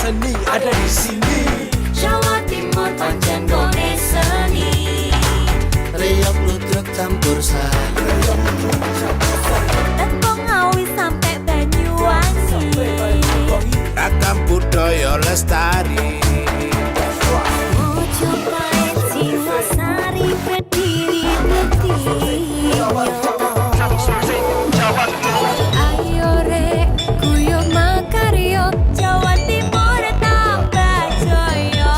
seni ada di sini. Jawa Timur pancen gone seni. Riok ludruk campur sari. Tembung Ngawi sampai Banyuwangi. Ragam budaya lestari. Mojopahit Singosari berdiri berdiri. Ayo rek guyub makaryo Jawa Timur tambah jaya.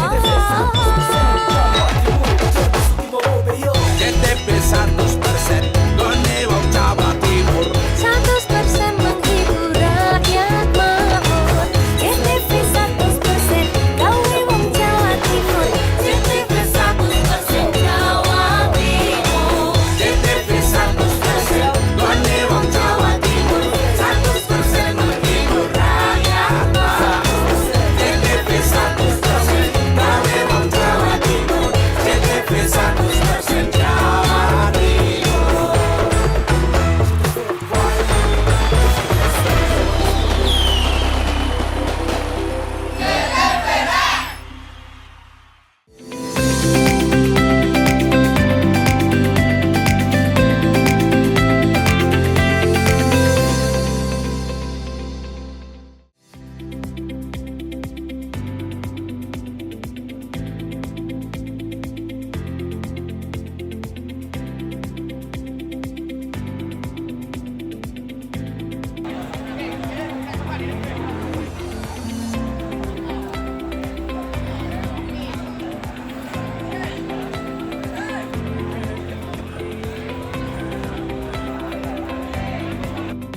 CTP 100% gone wong Jawa Timur. 100% menghibur rakyat makmur. CTV 100% gawe wong Jawa Timur. CTV 100% Jawa Timur. CTP 100% gone wong Jawa Timur. 100% menghibur rakyat makmur. CTP 100% gawe wong Jawa Timur. CTP 100% Jawa Timur.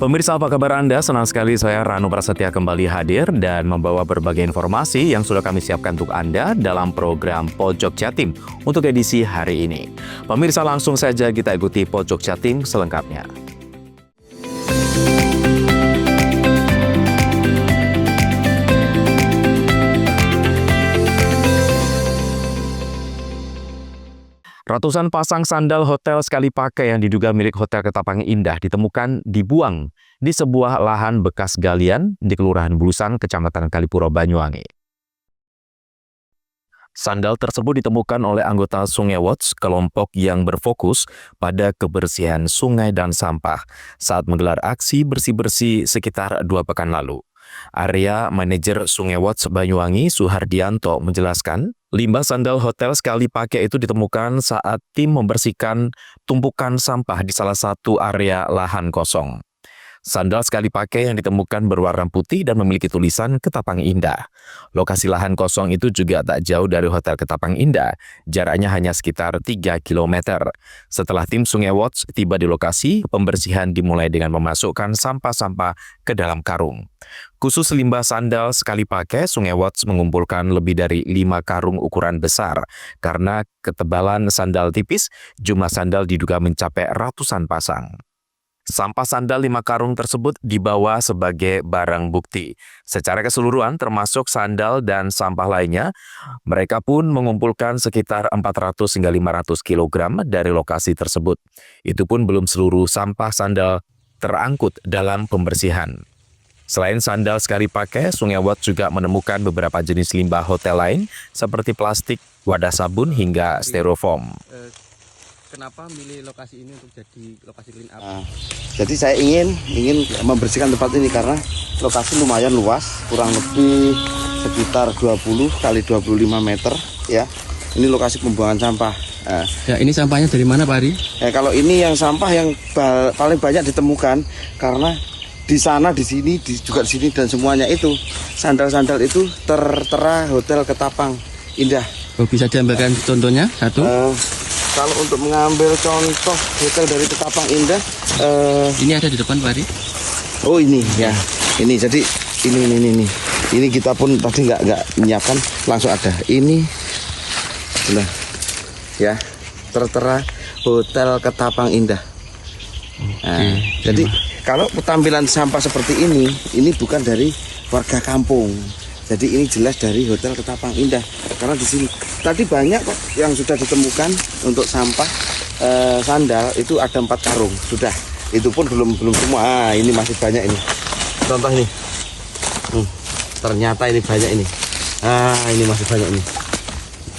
Pemirsa, apa kabar Anda? Senang sekali saya Ranu Prasetya kembali hadir dan membawa berbagai informasi yang sudah kami siapkan untuk Anda dalam program Pojok Jatim untuk edisi hari ini. Pemirsa, langsung saja kita ikuti Pojok Jatim selengkapnya. Ratusan pasang sandal hotel sekali pakai yang diduga milik Hotel Ketapang Indah ditemukan dibuang di sebuah lahan bekas galian di Kelurahan Bulusan, Kecamatan Kalipuro, Banyuwangi. Sandal tersebut ditemukan oleh anggota Sungai Watch, kelompok yang berfokus pada kebersihan sungai dan sampah saat menggelar aksi bersih-bersih sekitar 2 pekan lalu. Area Manajer Sungai Watch Banyuwangi, Suhardianto, menjelaskan, limbah sandal hotel sekali pakai itu ditemukan saat tim membersihkan tumpukan sampah di salah satu area lahan kosong. Sandal sekali pakai yang ditemukan berwarna putih dan memiliki tulisan Ketapang Indah. Lokasi lahan kosong itu juga tak jauh dari Hotel Ketapang Indah, jaraknya hanya sekitar 3 km. Setelah tim Sungai Watch tiba di lokasi, pembersihan dimulai dengan memasukkan sampah-sampah ke dalam karung. Khusus limbah sandal sekali pakai, Sungai Watch mengumpulkan lebih dari 5 karung ukuran besar. Karena ketebalan sandal tipis, jumlah sandal diduga mencapai ratusan pasang. Sampah sandal 5 karung tersebut dibawa sebagai barang bukti. Secara keseluruhan termasuk sandal dan sampah lainnya, mereka pun mengumpulkan sekitar 400 hingga 500 kg dari lokasi tersebut. Itu pun belum seluruh sampah sandal terangkut dalam pembersihan. Selain sandal sekali pakai, Sungai Watch juga menemukan beberapa jenis limbah hotel lain seperti plastik, wadah sabun hingga styrofoam. Kenapa milih lokasi ini untuk jadi lokasi clean up? Jadi saya ingin membersihkan tempat ini karena lokasi lumayan luas, kurang lebih sekitar 20 kali 25 meter ya. Ini lokasi pembuangan sampah. Ya, ini sampahnya dari mana, Pak Ari? Kalau ini yang sampah yang paling banyak ditemukan karena di sana, di sini, juga di sini dan semuanya itu sandal-sandal itu tertera Hotel Ketapang Indah. Oh, bisa diambilkan contohnya satu? Kalau untuk mengambil contoh hotel dari Ketapang Indah, ini ada di depan, Pak Ari. Oh ini ya, ini jadi ini kita pun tadi nggak menyiapkan, langsung ada ini, nah ya tertera Hotel Ketapang Indah. Nah, jadi kalau tampilan sampah seperti ini bukan dari warga kampung. Jadi ini jelas dari Hotel Ketapang Indah. Karena di sini tadi banyak kok yang sudah ditemukan untuk sampah sandal itu ada 4 karung sudah. Itu pun belum semua. Ini masih banyak ini. Contoh ini. Ternyata ini banyak ini. Ini masih banyak nih,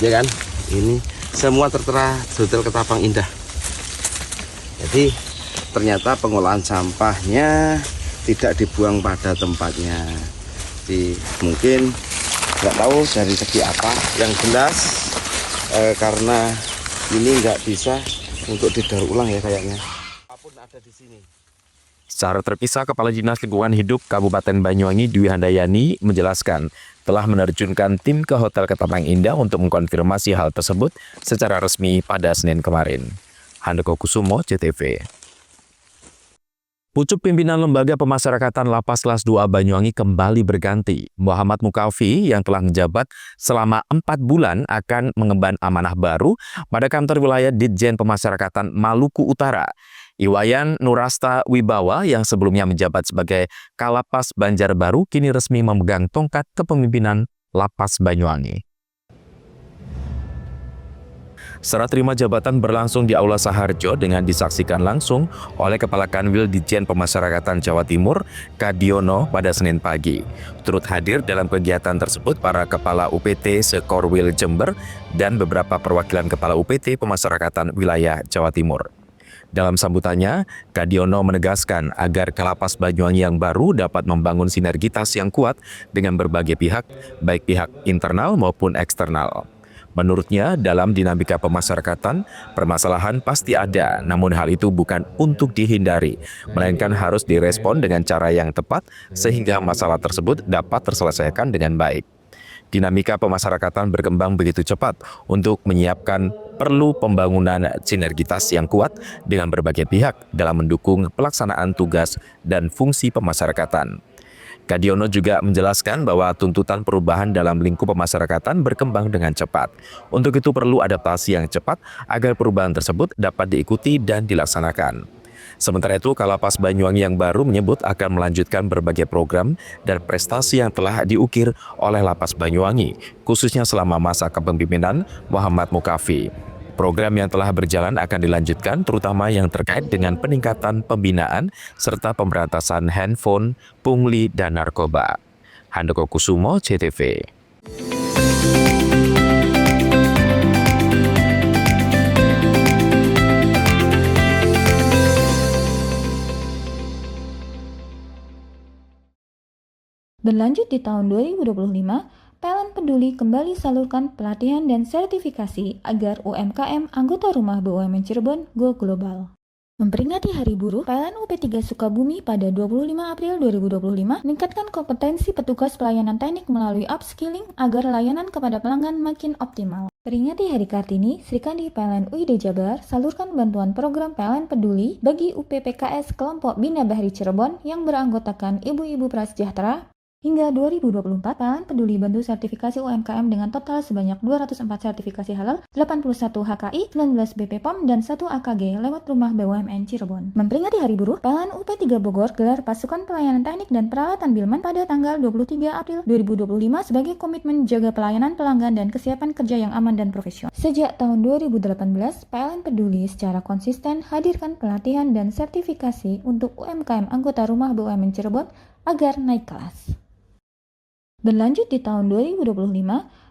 ya kan? Ini semua tertera Hotel Ketapang Indah. Jadi ternyata pengolahan sampahnya tidak dibuang pada tempatnya. Jadi mungkin nggak tahu dari segi apa. Yang jelas karena ini nggak bisa untuk didaur ulang ya kayaknya. Apapun ada di sini. Secara terpisah, Kepala Dinas Lingkungan Hidup Kabupaten Banyuwangi Dwi Handayani menjelaskan telah menerjunkan tim ke Hotel Ketapang Indah untuk mengkonfirmasi hal tersebut secara resmi pada Senin kemarin. Handoko Kusumo, CTV. Pucuk pimpinan Lembaga Pemasyarakatan Lapas Kelas 2 Banyuwangi kembali berganti. Muhammad Mukafi yang telah menjabat selama 4 bulan akan mengemban amanah baru pada kantor wilayah Ditjen Pemasyarakatan Maluku Utara. Iwayan Nurasta Wibawa yang sebelumnya menjabat sebagai Kalapas Banjarbaru kini resmi memegang tongkat kepemimpinan Lapas Banyuwangi. Serah terima jabatan berlangsung di Aula Saharjo dengan disaksikan langsung oleh Kepala Kanwil Ditjen Pemasyarakatan Jawa Timur, Kadiono, pada Senin pagi. Turut hadir dalam kegiatan tersebut para Kepala UPT Sekorwil Jember dan beberapa perwakilan Kepala UPT Pemasyarakatan Wilayah Jawa Timur. Dalam sambutannya, Kadiono menegaskan agar Kalapas Banyuwangi yang baru dapat membangun sinergitas yang kuat dengan berbagai pihak, baik pihak internal maupun eksternal. Menurutnya, dalam dinamika pemasyarakatan, permasalahan pasti ada, namun hal itu bukan untuk dihindari, melainkan harus direspon dengan cara yang tepat sehingga masalah tersebut dapat terselesaikan dengan baik. Dinamika pemasyarakatan berkembang begitu cepat untuk menyiapkan perlu pembangunan sinergitas yang kuat dengan berbagai pihak dalam mendukung pelaksanaan tugas dan fungsi pemasyarakatan. Kadiono juga menjelaskan bahwa tuntutan perubahan dalam lingkup pemasyarakatan berkembang dengan cepat. Untuk itu perlu adaptasi yang cepat agar perubahan tersebut dapat diikuti dan dilaksanakan. Sementara itu, Kalapas Banyuwangi yang baru menyebut akan melanjutkan berbagai program dan prestasi yang telah diukir oleh Lapas Banyuwangi, khususnya selama masa kepemimpinan Muhammad Mukafi. Program yang telah berjalan akan dilanjutkan terutama yang terkait dengan peningkatan pembinaan serta pemberantasan handphone, pungli, dan narkoba. Handoko Kusumo, CTV. Berlanjut di tahun 2025, PLN Peduli kembali salurkan pelatihan dan sertifikasi agar UMKM anggota rumah BUMN Cirebon go global. Memperingati Hari Buruh, PLN UP3 Sukabumi pada 25 April 2025 meningkatkan kompetensi petugas pelayanan teknik melalui upskilling agar layanan kepada pelanggan makin optimal. Peringati Hari Kartini, Srikandi PLN UID Jabar salurkan bantuan program PLN Peduli bagi UPPKS kelompok Bina Bahri Cirebon yang beranggotakan ibu-ibu prasejahtera. Hingga 2024, PLN Peduli bantu sertifikasi UMKM dengan total sebanyak 204 sertifikasi halal, 81 HKI, 19 BPOM, dan 1 AKG lewat rumah BUMN Cirebon. Memperingati Hari Buruh, PLN UP3 Bogor gelar pasukan pelayanan teknik dan peralatan Bilman pada tanggal 23 April 2025 sebagai komitmen jaga pelayanan pelanggan dan kesiapan kerja yang aman dan profesional. Sejak tahun 2018, PLN Peduli secara konsisten hadirkan pelatihan dan sertifikasi untuk UMKM anggota rumah BUMN Cirebon agar naik kelas. Berlanjut di tahun 2025,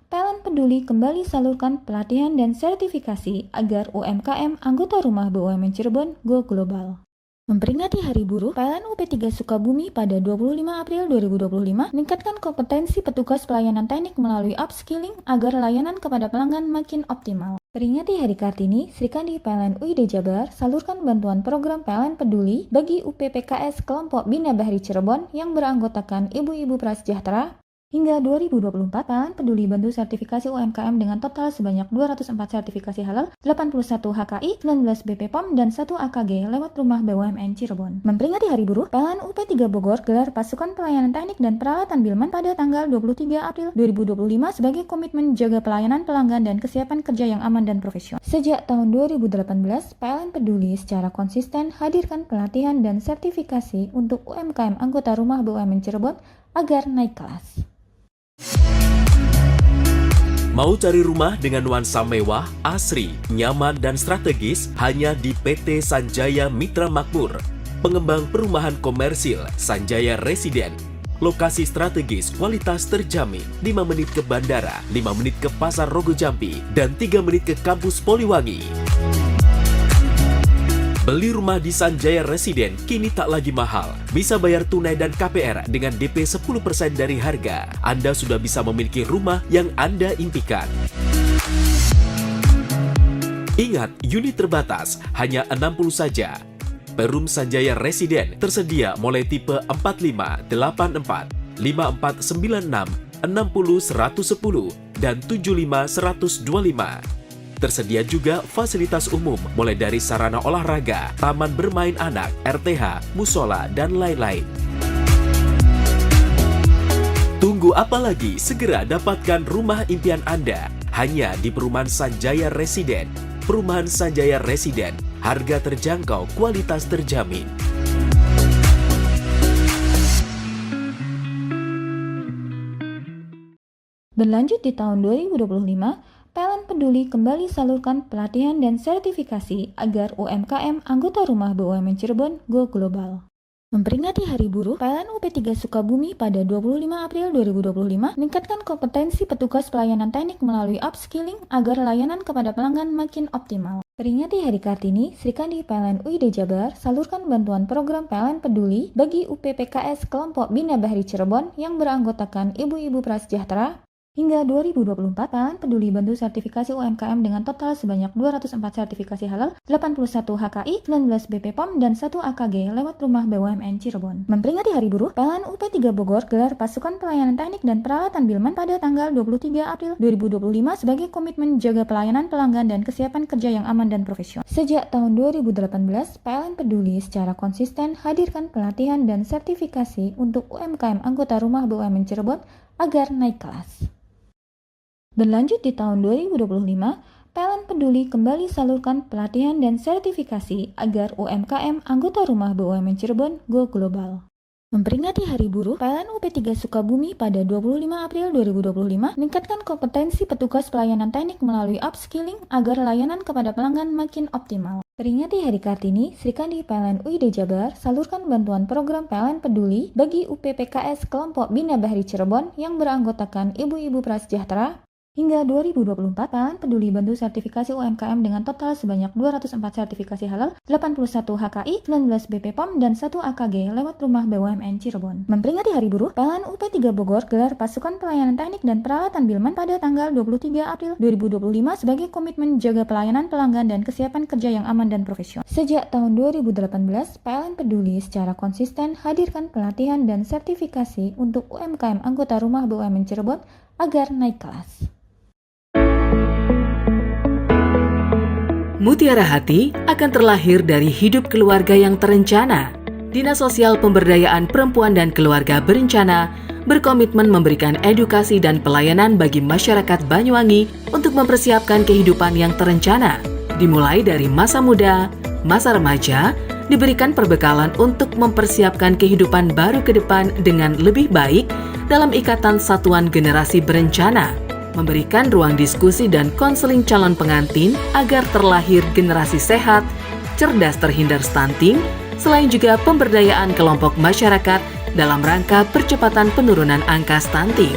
PLN Peduli kembali salurkan pelatihan dan sertifikasi agar UMKM anggota rumah BUMN Cirebon go global. Memperingati Hari Buruh, PLN UP3 Sukabumi pada 25 April 2025 meningkatkan kompetensi petugas pelayanan teknik melalui upskilling agar layanan kepada pelanggan makin optimal. Peringati Hari Kartini, Srikandi PLN UID Jabar salurkan bantuan program PLN Peduli bagi UPPKS kelompok Bina Bahri Cirebon yang beranggotakan ibu-ibu prasejahtera. Hingga 2024, PLN Peduli bantu sertifikasi UMKM dengan total sebanyak 204 sertifikasi halal, 81 HKI, 19 BPOM, dan 1 AKG lewat rumah BUMN Cirebon. Memperingati Hari Buruh, PLN UP3 Bogor gelar pasukan pelayanan teknik dan peralatan Bilman pada tanggal 23 April 2025 sebagai komitmen jaga pelayanan pelanggan dan kesiapan kerja yang aman dan profesional. Sejak tahun 2018, PLN Peduli secara konsisten hadirkan pelatihan dan sertifikasi untuk UMKM anggota rumah BUMN Cirebon agar naik kelas. Mau cari rumah dengan nuansa mewah, asri, nyaman, dan strategis hanya di PT Sanjaya Mitra Makmur, pengembang perumahan komersil Sanjaya Residen. lokasi strategis, kualitas terjamin. 5 menit ke bandara, 5 menit ke Pasar Rogo Jambi, dan 3 menit ke kampus Poliwangi. Beli rumah di Sanjaya Residen kini tak lagi mahal. Bisa bayar tunai dan KPR dengan DP 10% dari harga. Anda sudah bisa memiliki rumah yang Anda impikan. Ingat, unit terbatas, hanya 60 saja. Perum Sanjaya Residen tersedia mulai tipe 45, 84, 5496, 60 110, dan 75 125. Tersedia juga fasilitas umum mulai dari sarana olahraga, taman bermain anak, RTH, musola, dan lain-lain. Tunggu apa lagi? Segera dapatkan rumah impian Anda hanya di Perumahan Sanjaya Residen. Perumahan Sanjaya Residen, harga terjangkau, kualitas terjamin. Berlanjut di tahun 2025, PLN Peduli kembali salurkan pelatihan dan sertifikasi agar UMKM anggota rumah BUMN Cirebon go global. Memperingati Hari Buruh, PLN UP3 Sukabumi pada 25 April 2025 meningkatkan kompetensi petugas pelayanan teknik melalui upskilling agar layanan kepada pelanggan makin optimal. Peringati Hari Kartini, Sri Kandi PLN UID Jabar salurkan bantuan program PLN Peduli bagi UPPKS kelompok Bina Bahri Cirebon yang beranggotakan ibu-ibu prasejahtera. Hingga 2024, PLN Peduli bantu sertifikasi UMKM dengan total sebanyak 204 sertifikasi halal, 81 HKI, 19 BPOM, dan 1 AKG lewat rumah BUMN Cirebon. Memperingati Hari Buruh, PLN UP3 Bogor gelar pasukan pelayanan teknik dan peralatan Bilman pada tanggal 23 April 2025 sebagai komitmen jaga pelayanan pelanggan dan kesiapan kerja yang aman dan profesional. Sejak tahun 2018, PLN Peduli secara konsisten hadirkan pelatihan dan sertifikasi untuk UMKM anggota rumah BUMN Cirebon agar naik kelas. Berlanjut di tahun 2025, PLN Peduli kembali salurkan pelatihan dan sertifikasi agar UMKM anggota rumah BUMN Cirebon go global. Memperingati Hari Buruh, PLN UP3 Sukabumi pada 25 April 2025 meningkatkan kompetensi petugas pelayanan teknik melalui upskilling agar layanan kepada pelanggan makin optimal. Peringati Hari Kartini, Sri Kandi PLN UID Jabar salurkan bantuan program PLN Peduli bagi UPPKS kelompok Bina Bahri Cirebon yang beranggotakan ibu-ibu prasejahtera. Hingga 2024, PLN Peduli bantu sertifikasi UMKM dengan total sebanyak 204 sertifikasi halal, 81 HKI, 19 BPOM, dan 1 AKG lewat rumah BUMN Cirebon. Memperingati Hari Buruh, PLN UP3 Bogor gelar pasukan pelayanan teknik dan peralatan Bilman pada tanggal 23 April 2025 sebagai komitmen jaga pelayanan pelanggan dan kesiapan kerja yang aman dan profesional. Sejak tahun 2018, PLN Peduli secara konsisten hadirkan pelatihan dan sertifikasi untuk UMKM anggota rumah BUMN Cirebon agar naik kelas. Mutiara Hati akan terlahir dari hidup keluarga yang terencana. Dinas Sosial Pemberdayaan Perempuan dan Keluarga Berencana berkomitmen memberikan edukasi dan pelayanan bagi masyarakat Banyuwangi untuk mempersiapkan kehidupan yang terencana. Dimulai dari masa muda, masa remaja, diberikan perbekalan untuk mempersiapkan kehidupan baru ke depan dengan lebih baik dalam ikatan satuan generasi berencana. Memberikan ruang diskusi dan konseling calon pengantin agar terlahir generasi sehat, cerdas terhindar stunting, selain juga pemberdayaan kelompok masyarakat dalam rangka percepatan penurunan angka stunting.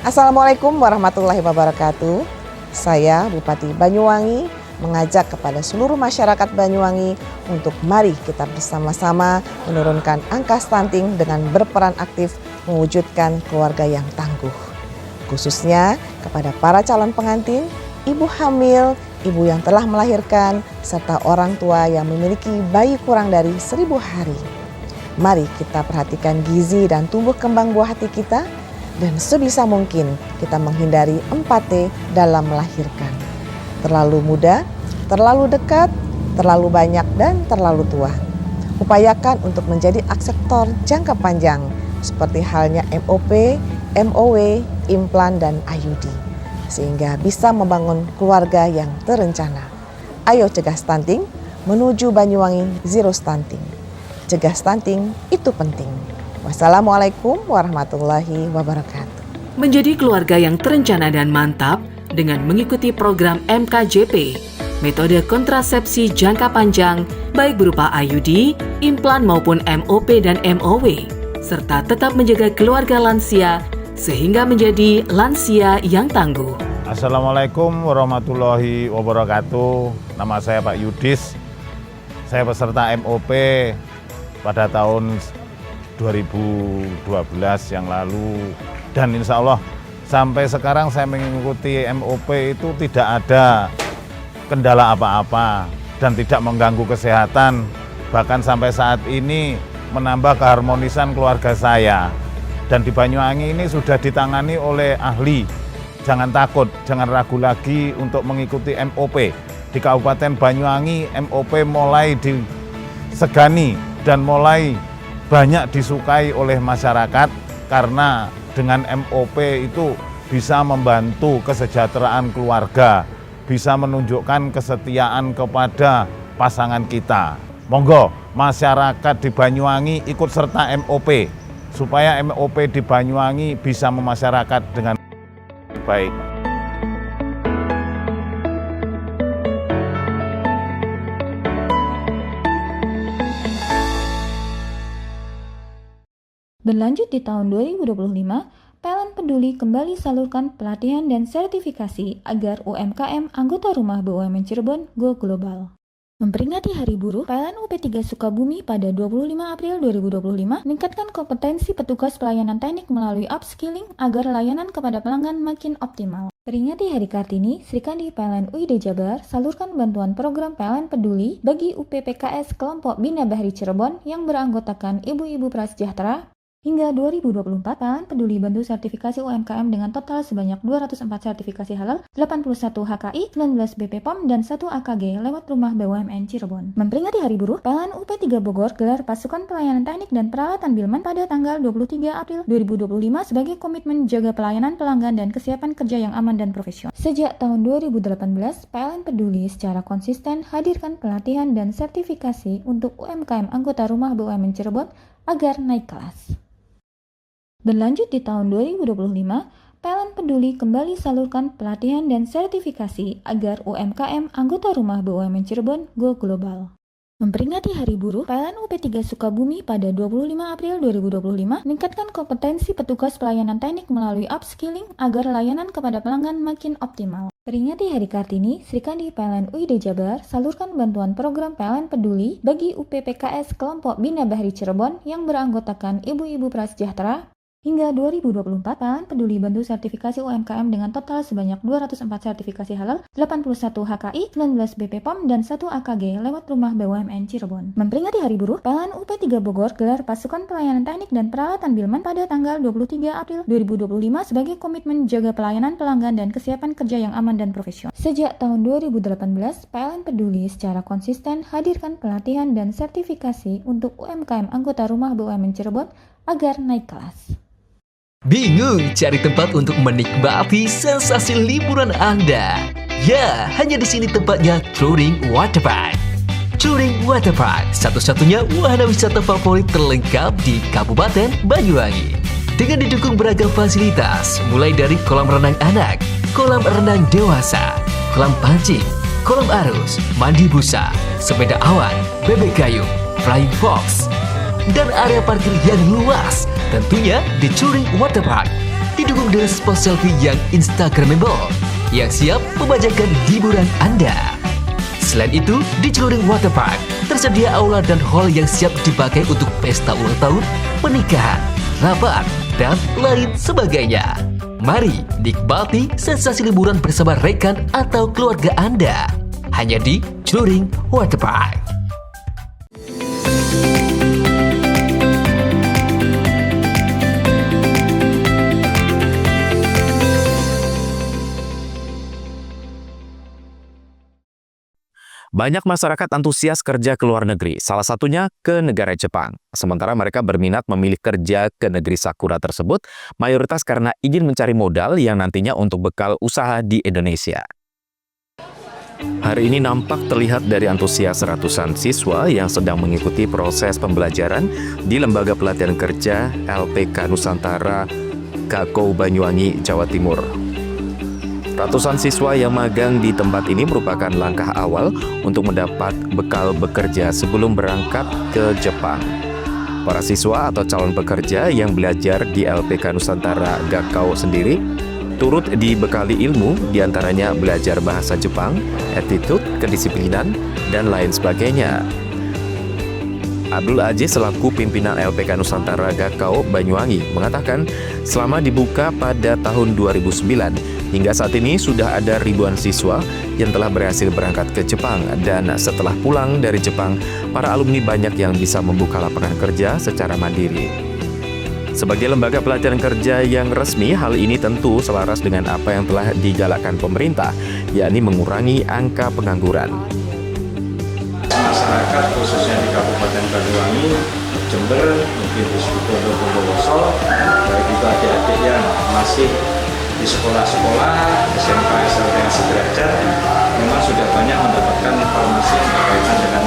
Assalamualaikum warahmatullahi wabarakatuh. Saya Bupati Banyuwangi mengajak kepada seluruh masyarakat Banyuwangi untuk mari kita bersama-sama menurunkan angka stunting dengan berperan aktif mewujudkan keluarga yang tangguh. Khususnya kepada para calon pengantin, ibu hamil, ibu yang telah melahirkan, serta orang tua yang memiliki bayi kurang dari 1000 hari. Mari kita perhatikan gizi dan tumbuh kembang buah hati kita, dan sebisa mungkin kita menghindari 4T dalam melahirkan. Terlalu muda, terlalu dekat, terlalu banyak, dan terlalu tua. Upayakan untuk menjadi akseptor jangka panjang, seperti halnya MOP, MOW, implan, dan IUD, sehingga bisa membangun keluarga yang terencana. Ayo cegah stunting, menuju Banyuwangi Zero Stunting. Cegah stunting itu penting. Wassalamualaikum warahmatullahi wabarakatuh. Menjadi keluarga yang terencana dan mantap dengan mengikuti program MKJP, metode kontrasepsi jangka panjang, baik berupa IUD, implan maupun MOP dan MOW, serta tetap menjaga keluarga lansia sehingga menjadi lansia yang tangguh. Assalamualaikum warahmatullahi wabarakatuh. Nama saya Pak Yudis. Saya peserta MOP pada tahun 2012 yang lalu. Dan insya Allah sampai sekarang saya mengikuti MOP itu tidak ada kendala apa-apa dan tidak mengganggu kesehatan. Bahkan sampai saat ini menambah keharmonisan keluarga saya. Dan di Banyuwangi ini sudah ditangani oleh ahli. Jangan takut, jangan ragu lagi untuk mengikuti MOP. Di Kabupaten Banyuwangi, MOP mulai disegani dan mulai banyak disukai oleh masyarakat karena dengan MOP itu bisa membantu kesejahteraan keluarga, bisa menunjukkan kesetiaan kepada pasangan kita. Monggo masyarakat di Banyuwangi ikut serta MOP supaya MOP di Banyuwangi bisa memasyarakat dengan baik. Berlanjut di tahun 2025, PLN Peduli kembali salurkan pelatihan dan sertifikasi agar UMKM anggota rumah BUMN Cirebon go global. Memperingati Hari Buruh, PLN UP3 Sukabumi pada 25 April 2025 meningkatkan kompetensi petugas pelayanan teknik melalui upskilling agar layanan kepada pelanggan makin optimal. Peringati Hari Kartini, Sri Kandi PLN UID Jabar salurkan bantuan program PLN Peduli bagi UPPKS kelompok Bina Bahri Cirebon yang beranggotakan ibu-ibu prasejahtera. Hingga 2024, PLN Peduli bantu sertifikasi UMKM dengan total sebanyak 204 sertifikasi halal, 81 HKI, 19 BP POM, dan 1 AKG lewat rumah BUMN Cirebon. Memperingati Hari Buruh, PLN UP3 Bogor gelar pasukan pelayanan teknik dan peralatan Bilman pada tanggal 23 April 2025 sebagai komitmen jaga pelayanan pelanggan dan kesiapan kerja yang aman dan profesional. Sejak tahun 2018, PLN Peduli secara konsisten hadirkan pelatihan dan sertifikasi untuk UMKM anggota rumah BUMN Cirebon agar naik kelas. Berlanjut di tahun 2025, PLN Peduli kembali salurkan pelatihan dan sertifikasi agar UMKM anggota rumah BUMN Cirebon go global. Memperingati Hari Buruh, PLN UP3 Sukabumi pada 25 April 2025 meningkatkan kompetensi petugas pelayanan teknik melalui upskilling agar layanan kepada pelanggan makin optimal. Peringati Hari Kartini, Sri Kandi PLN UID Jabar salurkan bantuan program PLN Peduli bagi UPPKS kelompok Bina Bahri Cirebon yang beranggotakan ibu-ibu prasejahtera. Hingga 2024, PLN Peduli bantu sertifikasi UMKM dengan total sebanyak 204 sertifikasi halal, 81 HKI, 19 BP POM, dan 1 AKG lewat rumah BUMN Cirebon. Memperingati Hari Buruh, PLN UP3 Bogor gelar pasukan pelayanan teknik dan peralatan Bilman pada tanggal 23 April 2025 sebagai komitmen jaga pelayanan pelanggan dan kesiapan kerja yang aman dan profesional. Sejak tahun 2018, PLN Peduli secara konsisten hadirkan pelatihan dan sertifikasi untuk UMKM anggota rumah BUMN Cirebon agar naik kelas. Bingung cari tempat untuk menikmati sensasi liburan Anda? Ya, hanya di sini tempatnya Touring Waterpark. Touring Waterpark, satu-satunya wahana wisata favorit terlengkap di Kabupaten Banyuwangi. Dengan didukung beragam fasilitas, mulai dari kolam renang anak, kolam renang dewasa, kolam pancing, kolam arus, mandi busa, sepeda awan, bebek gayung, flying fox, dan area parkir yang luas, tentunya di Touring Waterpark, didukung dengan spot selfie yang instagramable, yang siap membajakan hiburan Anda. Selain itu, di Touring Waterpark, tersedia aula dan hall yang siap dipakai untuk pesta ulang tahun, pernikahan, rapat, dan lain sebagainya. Mari nikmati sensasi liburan bersama rekan atau keluarga Anda, hanya di Touring Waterpark. Banyak masyarakat antusias kerja ke luar negeri, salah satunya ke negara Jepang. Sementara mereka berminat memilih kerja ke negeri Sakura tersebut, mayoritas karena ingin mencari modal yang nantinya untuk bekal usaha di Indonesia. Hari ini nampak terlihat dari antusias ratusan siswa yang sedang mengikuti proses pembelajaran di Lembaga Pelatihan Kerja LPK Nusantara Kako Banyuwangi, Jawa Timur. Ratusan siswa yang magang di tempat ini merupakan langkah awal untuk mendapat bekal bekerja sebelum berangkat ke Jepang. Para siswa atau calon pekerja yang belajar di LPK Nusantara Gakau sendiri turut dibekali ilmu, diantaranya belajar bahasa Jepang, attitude, kedisiplinan, dan lain sebagainya. Abdul Aziz selaku pimpinan LPK Nusantara Gakau Banyuwangi mengatakan selama dibuka pada tahun 2009 hingga saat ini sudah ada ribuan siswa yang telah berhasil berangkat ke Jepang, dan setelah pulang dari Jepang, para alumni banyak yang bisa membuka lapangan kerja secara mandiri. Sebagai lembaga pelatihan kerja yang resmi, hal ini tentu selaras dengan apa yang telah digalakkan pemerintah, yakni mengurangi angka pengangguran. Masyarakat khususnya di Kabupaten Banyuwangi, Jember, mungkin di Situbondo, Bondowoso, baik itu adik-adik yang masih di sekolah-sekolah, SMK, SLT yang sederajat, memang sudah banyak mendapatkan informasi yang berkaitan dengan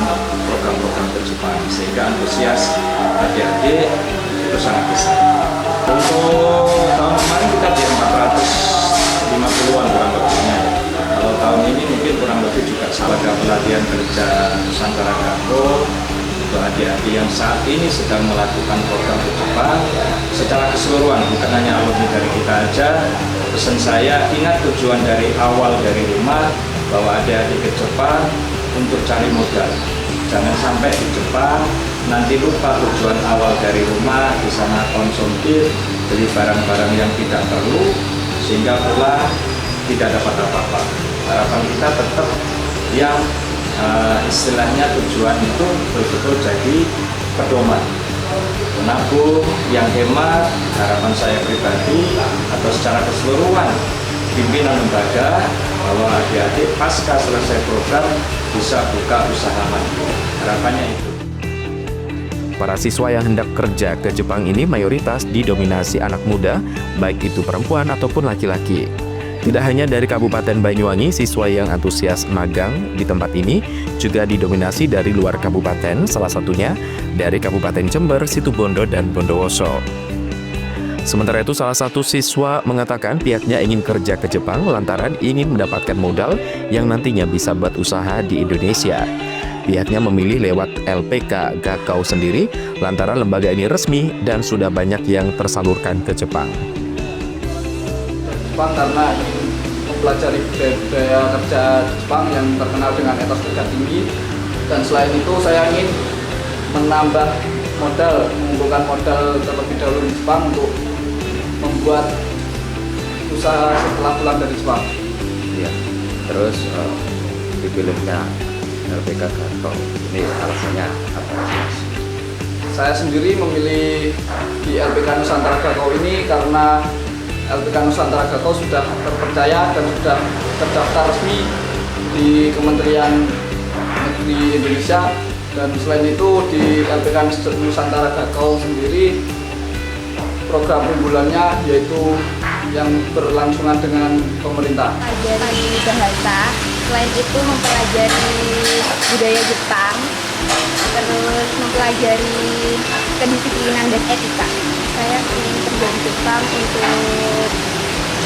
program-program ke Jepang, sehingga antusias adik-adik itu sangat besar. Untuk tahun kemarin kita di 450-an kurang lebihnya. Kalau tahun ini mungkin kurang lebih juga lembaga pelatihan kerja Nusantara Gakau untuk adik-adik yang saat ini sedang melakukan program ke Jepang secara keseluruhan, bukan hanya alumni dari kita aja. Pesan saya, ingat tujuan dari awal dari rumah bahwa adik-adik ke Jepang untuk cari modal. Jangan sampai di Jepang nanti lupa tujuan awal dari rumah, di sana konsumtif, beli barang-barang yang tidak perlu, sehingga pulang tidak dapat apa-apa. Harapan kita tetap yang istilahnya tujuan itu betul-betul jadi pedoman. Menabung, yang hemat, harapan saya pribadi atau secara keseluruhan pimpinan lembaga bahwa adik-adik pasca selesai program bisa buka usaha mandiri. Harapannya itu. Para siswa yang hendak kerja ke Jepang ini mayoritas didominasi anak muda, baik itu perempuan ataupun laki-laki. Tidak hanya dari Kabupaten Banyuwangi, siswa yang antusias magang di tempat ini juga didominasi dari luar kabupaten, salah satunya dari Kabupaten Jember, Situbondo, dan Bondowoso. Sementara itu, salah satu siswa mengatakan pihaknya ingin kerja ke Jepang lantaran ingin mendapatkan modal yang nantinya bisa buat usaha di Indonesia. Pihaknya memilih lewat LPK Gakau sendiri lantaran lembaga ini resmi dan sudah banyak yang tersalurkan ke Jepang. Jepang karena ingin mempelajari budaya kerja Jepang yang terkenal dengan etos kerja tinggi, dan selain itu saya ingin menambah modal, mengumpulkan modal terlebih dahulu di Jepang untuk membuat usaha setelah pulang dari Jepang. Ya, terus dipilihnya LPK Gakau, ini alasannya apa? Saya sendiri memilih di LPK Nusantara Gakau ini karena LPK Nusantara Gakau sudah terpercaya dan sudah terdaftar resmi di Kementerian Negeri Indonesia, dan selain itu di LPK Nusantara Gakau sendiri program unggulannya yaitu yang berlangsungan dengan pemerintah. Mempelajari bahasa, selain itu mempelajari budaya Jepang, terus mempelajari kedisiplinan dan etika. Saya ingin kerja di Jepang untuk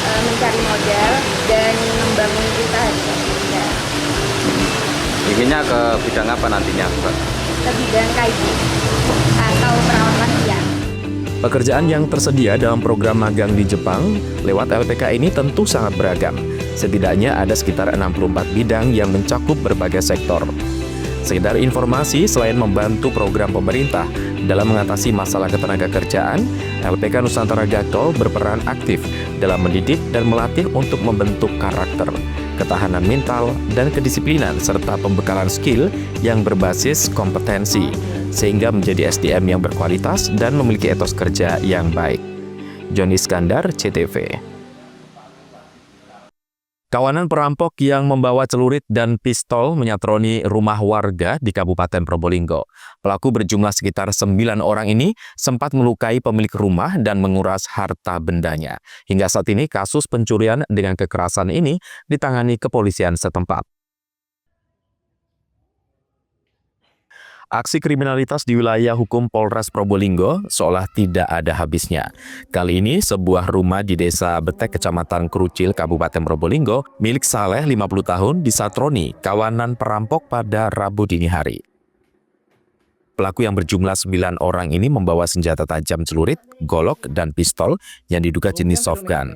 mencari modal dan membangun usaha di Indonesia. Inginnya ke bidang apa nantinya, Mbak? Ke bidang kaiju atau perawatan siang. Pekerjaan yang tersedia dalam program magang di Jepang lewat LPK ini tentu sangat beragam. Setidaknya ada sekitar 64 bidang yang mencakup berbagai sektor. Sekedar informasi, selain membantu program pemerintah dalam mengatasi masalah ketenagakerjaan, LPK Nusantara Gakau berperan aktif dalam mendidik dan melatih untuk membentuk karakter, ketahanan mental, dan kedisiplinan, serta pembekalan skill yang berbasis kompetensi, sehingga menjadi SDM yang berkualitas dan memiliki etos kerja yang baik. Joni Iskandar, CTV. Kawanan perampok yang membawa celurit dan pistol menyatroni rumah warga di Kabupaten Probolinggo. Pelaku berjumlah sekitar 9 orang ini sempat melukai pemilik rumah dan menguras harta bendanya. Hingga saat ini kasus pencurian dengan kekerasan ini ditangani kepolisian setempat. Aksi kriminalitas di wilayah hukum Polres Probolinggo seolah tidak ada habisnya. Kali ini sebuah rumah di Desa Betek, Kecamatan Krucil, Kabupaten Probolinggo, milik Saleh 50 tahun disatroni kawanan perampok pada Rabu dini hari. Pelaku yang berjumlah 9 orang ini membawa senjata tajam celurit, golok, dan pistol yang diduga jenis soft gun.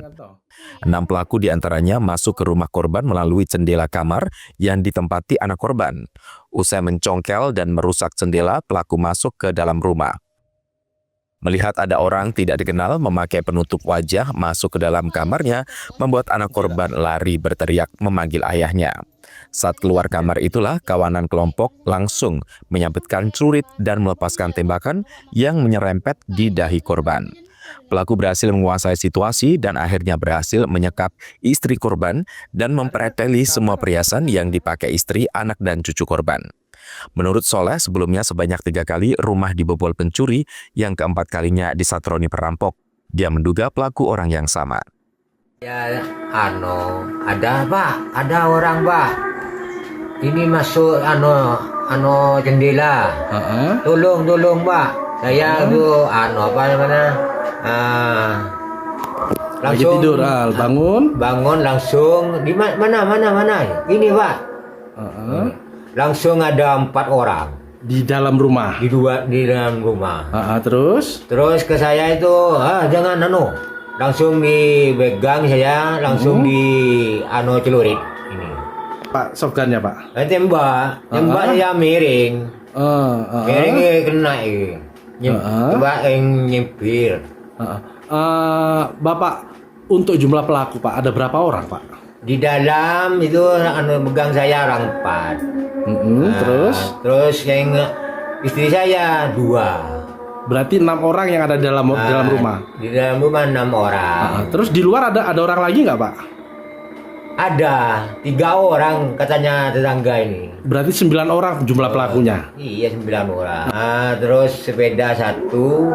6 pelaku diantaranya masuk ke rumah korban melalui jendela kamar yang ditempati anak korban. Usai mencongkel dan merusak jendela, pelaku masuk ke dalam rumah. Melihat ada orang tidak dikenal memakai penutup wajah masuk ke dalam kamarnya, membuat anak korban lari berteriak memanggil ayahnya. Saat keluar kamar itulah kawanan kelompok langsung menyabetkan celurit dan melepaskan tembakan yang menyerempet di dahi korban. Pelaku berhasil menguasai situasi dan akhirnya berhasil menyekap istri korban dan mempreteli semua perhiasan yang dipakai istri, anak, dan cucu korban. Menurut Soleh, sebelumnya sebanyak 3 kali rumah dibobol pencuri, yang keempat kalinya disatroni perampok. Dia menduga pelaku orang yang sama. Ya, ada Pak, ada orang Pak. Ini masuk jendela. Tolong Pak. Saya tuh apa namanya? Langsung tidur, bangun langsung di mana ini Pak. Langsung ada 4 orang di dalam rumah. Di dalam rumah. Terus ke saya itu jangan langsung dipegang, saya langsung di celurit ini. Pak, shotgunnya Pak. Tembak saya miring. Miring kena ini. Coba yang nyempir. Bapak, untuk jumlah pelaku Pak, ada berapa orang Pak? Di dalam itu pegang saya orang 4. Terus yang istri saya 2. Berarti 6 orang yang ada dalam rumah. Di dalam rumah 6 orang. Terus di luar ada orang lagi nggak Pak? Ada 3 orang katanya tetangga ini. Berarti 9 orang jumlah pelakunya. Iya 9 orang. Terus sepeda 1,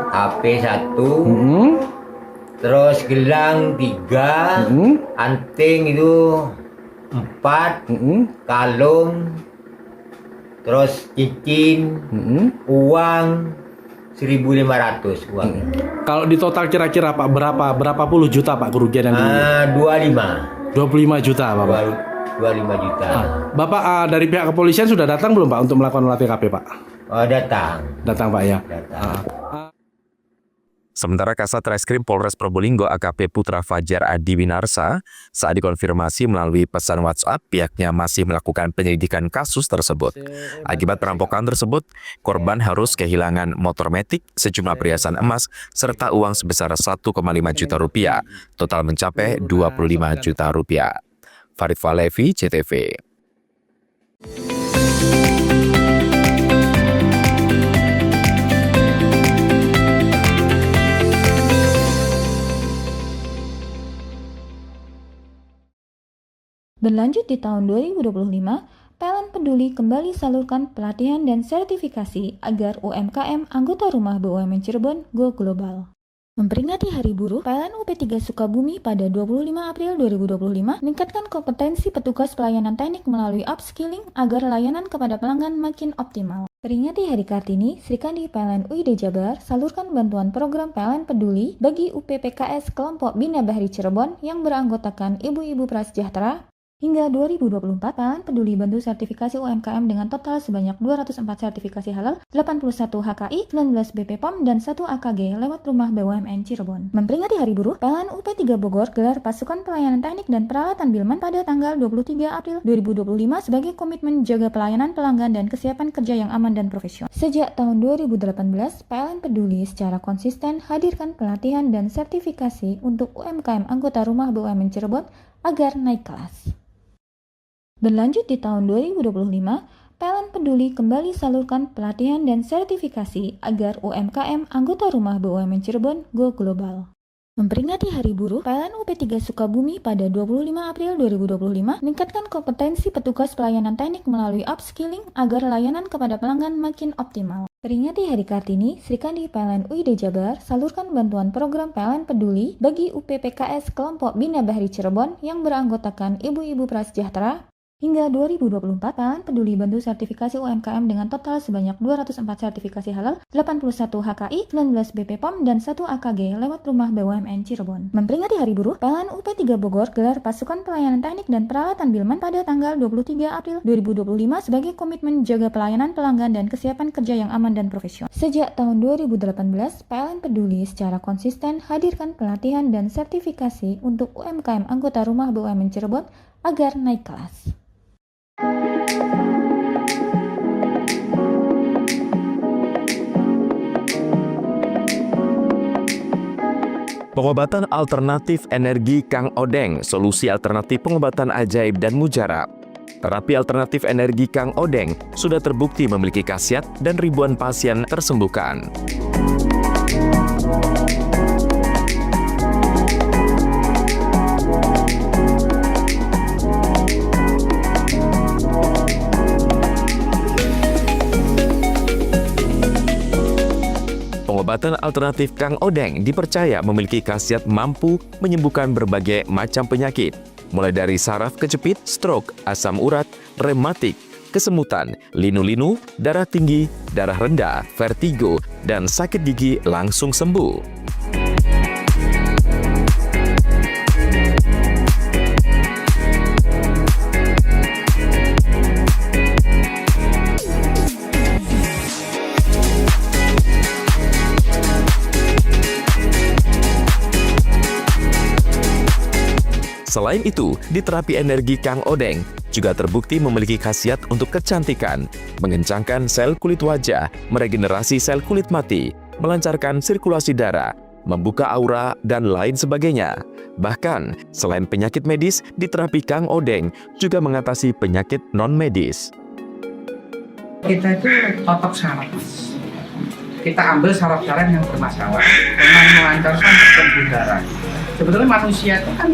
HP 1. Terus gelang 3, anting itu 4, kalung, terus cincin, uang 1.500 uangnya. Kalau di total kira-kira Pak berapa puluh juta Pak kerugian yang 25 juta Bapak. 25 juta. Bapak dari pihak kepolisian sudah datang belum Pak untuk melakukan olah TKP Pak? Datang Pak ya. Sementara Kasat Reskrim Polres Probolinggo AKP Putra Fajar Adi Winarsa saat dikonfirmasi melalui pesan WhatsApp, pihaknya masih melakukan penyelidikan kasus tersebut. Akibat perampokan tersebut, korban harus kehilangan motor metik, sejumlah perhiasan emas, serta uang sebesar 1,5 juta rupiah, total mencapai 25 juta rupiah. Farid Falevi, CTV. Berlanjut di tahun 2025, PLN Peduli kembali salurkan pelatihan dan sertifikasi agar UMKM anggota rumah BUMN Cirebon go global. Memperingati Hari Buruh, PLN UP3 Sukabumi pada 25 April 2025 meningkatkan kompetensi petugas pelayanan teknik melalui upskilling agar layanan kepada pelanggan makin optimal. Peringati Hari Kartini, Sri Kandi PLN UID Jabar salurkan bantuan program PLN Peduli bagi UPPKS kelompok Bina Bahri Cirebon yang beranggotakan ibu-ibu prasejahtera. Hingga 2024, PLN Peduli bantu sertifikasi UMKM dengan total sebanyak 204 sertifikasi halal, 81 HKI, 19 BP POM, dan 1 AKG lewat rumah BUMN Cirebon. Memperingati Hari Buruh, PLN UP3 Bogor gelar pasukan pelayanan teknik dan peralatan Bilman pada tanggal 23 April 2025 sebagai komitmen jaga pelayanan pelanggan dan kesiapan kerja yang aman dan profesional. Sejak tahun 2018, PLN Peduli secara konsisten hadirkan pelatihan dan sertifikasi untuk UMKM anggota rumah BUMN Cirebon agar naik kelas. Berlanjut di tahun 2025, PLN Peduli kembali salurkan pelatihan dan sertifikasi agar UMKM anggota rumah BUMN Cirebon go global. Memperingati Hari Buruh, PLN UP3 Sukabumi pada 25 April 2025 meningkatkan kompetensi petugas pelayanan teknik melalui upskilling agar layanan kepada pelanggan makin optimal. Peringati Hari Kartini, Sri Kandi PLN UID Jabar salurkan bantuan program PLN Peduli bagi UPPKS kelompok Bina Bahri Cirebon yang beranggotakan ibu-ibu prasejahtera. Hingga 2024, PLN Peduli bantu sertifikasi UMKM dengan total sebanyak 204 sertifikasi halal, 81 HKI, 19 BPOM, dan 1 AKG lewat Rumah BUMN Cirebon. Memperingati Hari Buruh, PLN UP3 Bogor gelar pasukan pelayanan teknik dan peralatan Bilman pada tanggal 23 April 2025 sebagai komitmen jaga pelayanan pelanggan dan kesiapan kerja yang aman dan profesional. Sejak tahun 2018, PLN Peduli secara konsisten hadirkan pelatihan dan sertifikasi untuk UMKM anggota Rumah BUMN Cirebon agar naik kelas. Pengobatan alternatif energi Kang Odeng, solusi alternatif pengobatan ajaib dan mujarab. Terapi alternatif energi Kang Odeng sudah terbukti memiliki khasiat dan ribuan pasien tersembuhkan. Pengobatan alternatif Kang Odeng dipercaya memiliki khasiat mampu menyembuhkan berbagai macam penyakit, mulai dari saraf kejepit, stroke, asam urat, rematik, kesemutan, linu-linu, darah tinggi, darah rendah, vertigo, dan sakit gigi langsung sembuh. Selain itu, di terapi energi Kang Odeng juga terbukti memiliki khasiat untuk kecantikan, mengencangkan sel kulit wajah, meregenerasi sel kulit mati, melancarkan sirkulasi darah, membuka aura, dan lain sebagainya. Bahkan, selain penyakit medis, di terapi Kang Odeng juga mengatasi penyakit non-medis. Kita itu totok saraf. Kita ambil saraf-saraf yang bermasalah dengan melancarkan pembuluh darah. Sebetulnya manusia itu kan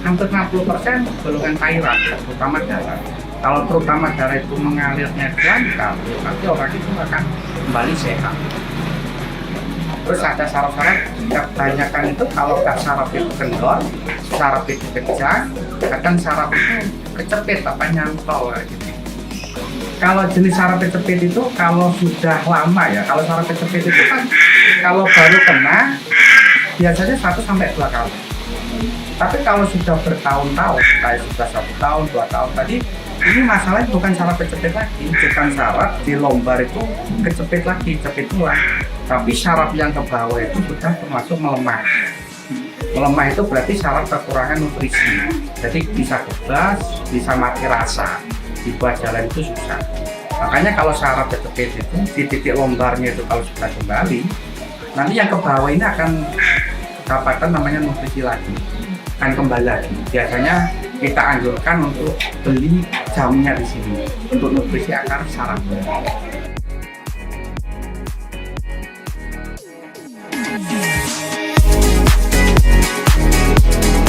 hampir 60% golongan cairan, terutama darah. Kalau terutama darah itu mengalirnya lancar, nanti orang itu akan kembali sehat. Terus ada saraf-saraf, kebanyakan itu kalau saraf itu kendor, saraf itu pecah, kadang saraf itu kecepit, nyantol gitu. Kalau jenis saraf kecepit itu kalau sudah lama ya, kalau saraf kecepit itu kan kalau baru kena biasanya 1-2 kali. Tapi kalau sudah bertahun-tahun, kayak sudah 1 tahun, 2 tahun tadi, ini masalahnya bukan saraf kecepit lagi, bukan saraf di lombar itu kecepit lagi, cepit tulang. Tapi saraf yang ke bawah itu sudah termasuk melemah. Melemah itu berarti saraf kekurangan nutrisi. Jadi bisa kebas, bisa mati rasa. Dibuat jalan itu susah. Makanya kalau saraf kecepit itu di titik lombarnya itu kalau sudah kembali, nanti yang ke bawah ini akan dapatkan namanya nutrisi lagi, akan kembali lagi. Biasanya kita anjurkan untuk beli jamunya di sini untuk nutrisi akar saraf.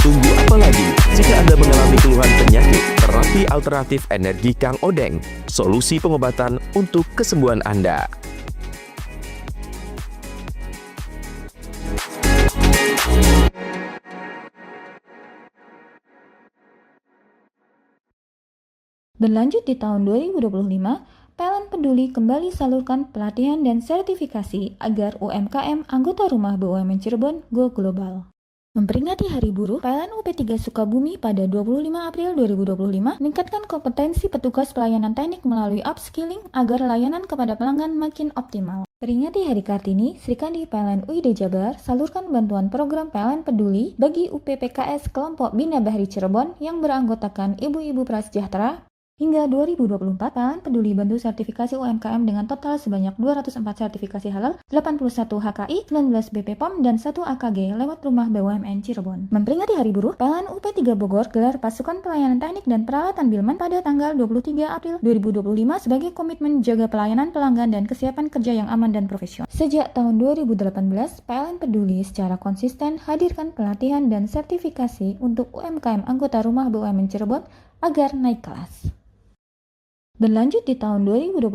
Tunggu apa lagi? Jika Anda mengalami keluhan penyakit, terapi alternatif energi Kang Odeng, solusi pengobatan untuk kesembuhan Anda. Berlanjut di tahun 2025, PLN Peduli kembali salurkan pelatihan dan sertifikasi agar UMKM anggota Rumah BUMN Cirebon go global. Memperingati Hari Buruh, PLN UP3 Sukabumi pada 25 April 2025 meningkatkan kompetensi petugas pelayanan teknik melalui upskilling agar layanan kepada pelanggan makin optimal. Peringati Hari Kartini, Srikandi PLN UID Jabar salurkan bantuan program PLN Peduli bagi UPPKS kelompok Bina Bahri Cirebon yang beranggotakan ibu-ibu prasejahtera. Hingga 2024, PLN Peduli bantu sertifikasi UMKM dengan total sebanyak 204 sertifikasi halal, 81 HKI, 19 BPOM, dan 1 AKG lewat Rumah BUMN Cirebon. Memperingati Hari Buruh, PLN UP3 Bogor gelar pasukan pelayanan teknik dan peralatan Bilman pada tanggal 23 April 2025 sebagai komitmen jaga pelayanan pelanggan dan kesiapan kerja yang aman dan profesional. Sejak tahun 2018, PLN Peduli secara konsisten hadirkan pelatihan dan sertifikasi untuk UMKM anggota Rumah BUMN Cirebon agar naik kelas. Berlanjut di tahun 2025,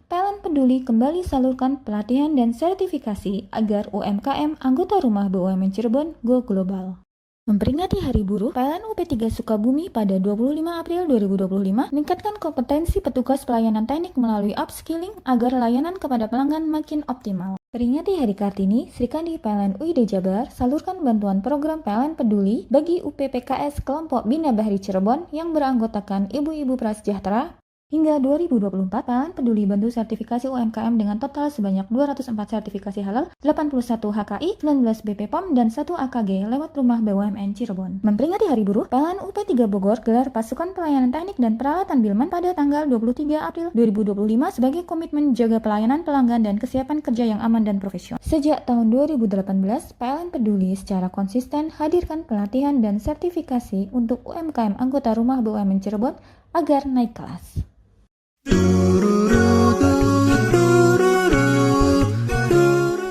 PLN Peduli kembali salurkan pelatihan dan sertifikasi agar UMKM anggota Rumah BUMN Cirebon go global. Memperingati Hari Buruh, PLN UP3 Sukabumi pada 25 April 2025 meningkatkan kompetensi petugas pelayanan teknik melalui upskilling agar layanan kepada pelanggan makin optimal. Peringati Hari Kartini, Sri Kandi PLN UID Jabar salurkan bantuan program PLN Peduli bagi UPPKS kelompok Bina Bahri Cirebon yang beranggotakan ibu-ibu prasejahtera. Hingga 2024, PLN Peduli bantu sertifikasi UMKM dengan total sebanyak 204 sertifikasi halal, 81 HKI, 19 BPOM, dan 1 AKG lewat Rumah BUMN Cirebon. Memperingati Hari Buruh, PLN UP3 Bogor gelar pasukan pelayanan teknik dan peralatan Bilman pada tanggal 23 April 2025 sebagai komitmen jaga pelayanan pelanggan dan kesiapan kerja yang aman dan profesional. Sejak tahun 2018, PLN Peduli secara konsisten hadirkan pelatihan dan sertifikasi untuk UMKM anggota Rumah BUMN Cirebon agar naik kelas.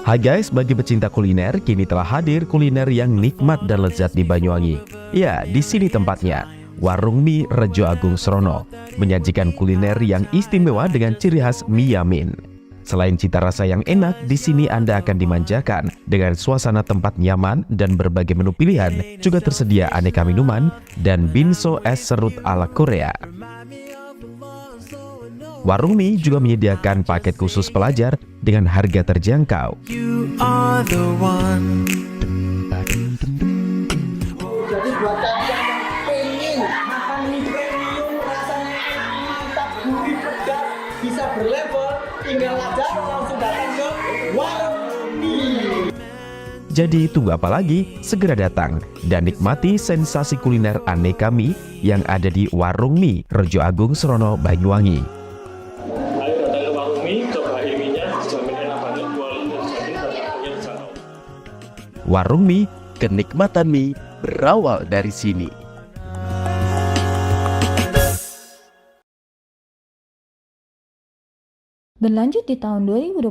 Hai guys, bagi pecinta kuliner, kini telah hadir kuliner yang nikmat dan lezat di Banyuwangi. Ya, di sini tempatnya. Warung Mie Rejo Agung Srono menyajikan kuliner yang istimewa dengan ciri khas mie yamin. Selain cita rasa yang enak, di sini Anda akan dimanjakan dengan suasana tempat nyaman dan berbagai menu pilihan. Juga tersedia aneka minuman dan binso es serut ala Korea. Warung Mie juga menyediakan paket khusus pelajar dengan harga terjangkau. Jadi buat kalian yang pengen makan mie premium rasanya mantap, gurih, pedas, bisa berlevel, tinggal aja langsung datang ke Warung Mie. Jadi tunggu apa lagi? Segera datang dan nikmati sensasi kuliner aneka mie yang ada di Warung Mie Rejo Agung Srono, Banyuwangi. Warung Mie, kenikmatan mie berawal dari sini. Berlanjut di tahun 2025,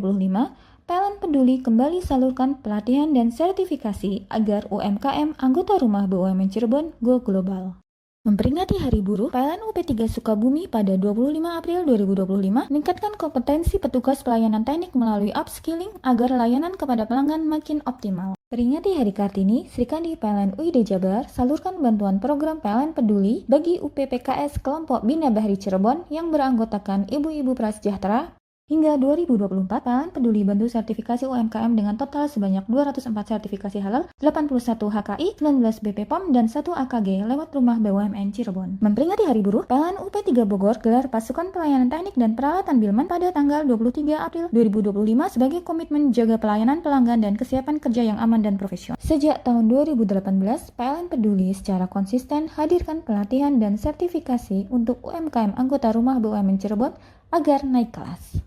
PLN Peduli kembali salurkan pelatihan dan sertifikasi agar UMKM anggota Rumah BUMN Cirebon go global. Memperingati Hari Buruh, PLN UP3 Sukabumi pada 25 April 2025 meningkatkan kompetensi petugas pelayanan teknik melalui upskilling agar layanan kepada pelanggan makin optimal. Peringati Hari Kartini, Sri Kandi PLN UID Jabar salurkan bantuan program PLN Peduli bagi UPPKS kelompok Bina Bahri Cirebon yang beranggotakan ibu-ibu prasejahtera. Hingga 2024, PLN Peduli bantu sertifikasi UMKM dengan total sebanyak 204 sertifikasi halal, 81 HKI, 19 BPOM, dan 1 AKG lewat Rumah BUMN Cirebon. Memperingati Hari Buruh, PLN UP3 Bogor gelar pasukan pelayanan teknik dan peralatan Bilman pada tanggal 23 April 2025 sebagai komitmen jaga pelayanan pelanggan dan kesiapan kerja yang aman dan profesional. Sejak tahun 2018, PLN Peduli secara konsisten hadirkan pelatihan dan sertifikasi untuk UMKM anggota Rumah BUMN Cirebon agar naik kelas.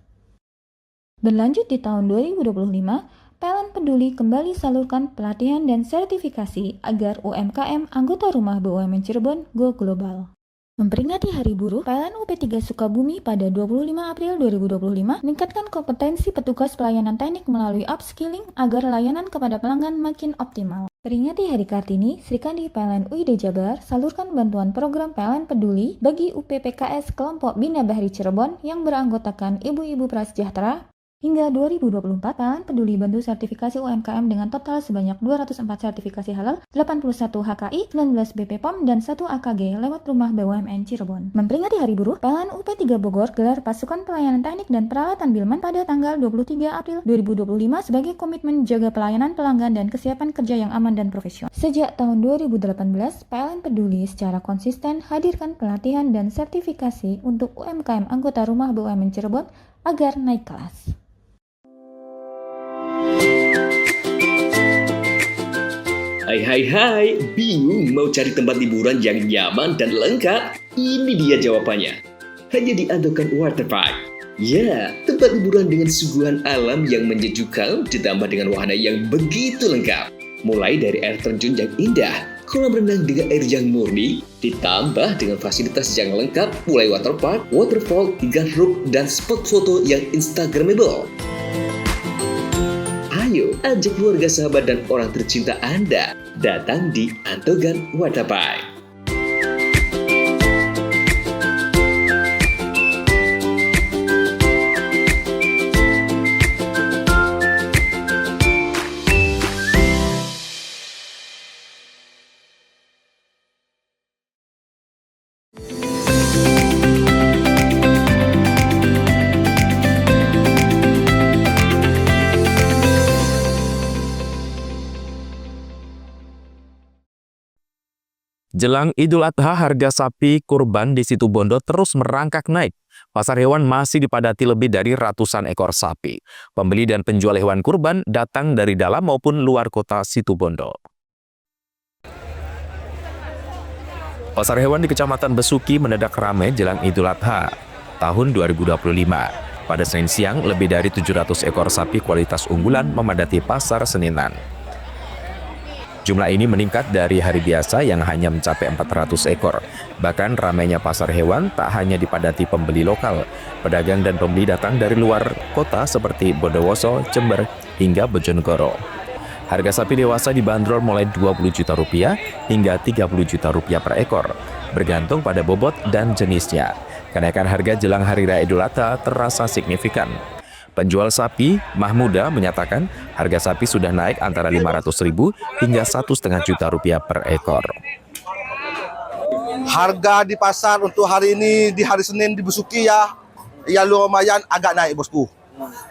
Berlanjut di tahun 2025, PLN Peduli kembali salurkan pelatihan dan sertifikasi agar UMKM anggota Rumah BUMN Cirebon go global. Memperingati Hari Buruh, PLN UP3 Sukabumi pada 25 April 2025 meningkatkan kompetensi petugas pelayanan teknik melalui upskilling agar layanan kepada pelanggan makin optimal. Peringati Hari Kartini, Sri Kandi PLN UID Jabar salurkan bantuan program PLN Peduli bagi UPPKS kelompok Bina Bahri Cirebon yang beranggotakan ibu-ibu prasejahtera. Hingga 2024, PLN Peduli bantu sertifikasi UMKM dengan total sebanyak 204 sertifikasi halal, 81 HKI, 19 BPOM, dan 1 AKG lewat Rumah BUMN Cirebon. Memperingati Hari Buruh, PLN UP3 Bogor gelar pasukan pelayanan teknik dan peralatan Bilman pada tanggal 23 April 2025 sebagai komitmen jaga pelayanan pelanggan dan kesiapan kerja yang aman dan profesional. Sejak tahun 2018, PLN Peduli secara konsisten hadirkan pelatihan dan sertifikasi untuk UMKM anggota Rumah BUMN Cirebon agar naik kelas. Hai, bingung mau cari tempat liburan yang nyaman dan lengkap? Ini dia jawabannya. Hanya di Andokan Waterpark. Ya, tempat liburan dengan suguhan alam yang menyejukkan ditambah dengan wahana yang begitu lengkap. Mulai dari air terjun yang indah, kolam renang dengan air yang murni, ditambah dengan fasilitas yang lengkap mulai waterpark, waterfall, hingga roof dan spot foto yang instagramable. Ayo, ajak keluarga, sahabat, dan orang tercinta Anda datang di Andokan Waterpark. Jelang Idul Adha, harga sapi kurban di Situbondo terus merangkak naik. Pasar hewan masih dipadati lebih dari ratusan ekor sapi. Pembeli dan penjual hewan kurban datang dari dalam maupun luar kota Situbondo. Pasar hewan di Kecamatan Besuki mendadak ramai jelang Idul Adha tahun 2025. Pada Senin siang, lebih dari 700 ekor sapi kualitas unggulan memadati pasar Seninan. Jumlah ini meningkat dari hari biasa yang hanya mencapai 400 ekor. Bahkan ramainya pasar hewan tak hanya dipadati pembeli lokal. Pedagang dan pembeli datang dari luar kota seperti Bondowoso, Jember, hingga Bojonegoro. Harga sapi dewasa dibanderol mulai 20 juta rupiah hingga 30 juta rupiah per ekor, bergantung pada bobot dan jenisnya. Kenaikan harga jelang Hari Raya Idul Adha terasa signifikan. Penjual sapi, Mahmuda, menyatakan harga sapi sudah naik antara 500.000 hingga 1,5 juta rupiah per ekor. Harga di pasar untuk hari ini di hari Senin di Besuki ya lumayan agak naik, bosku.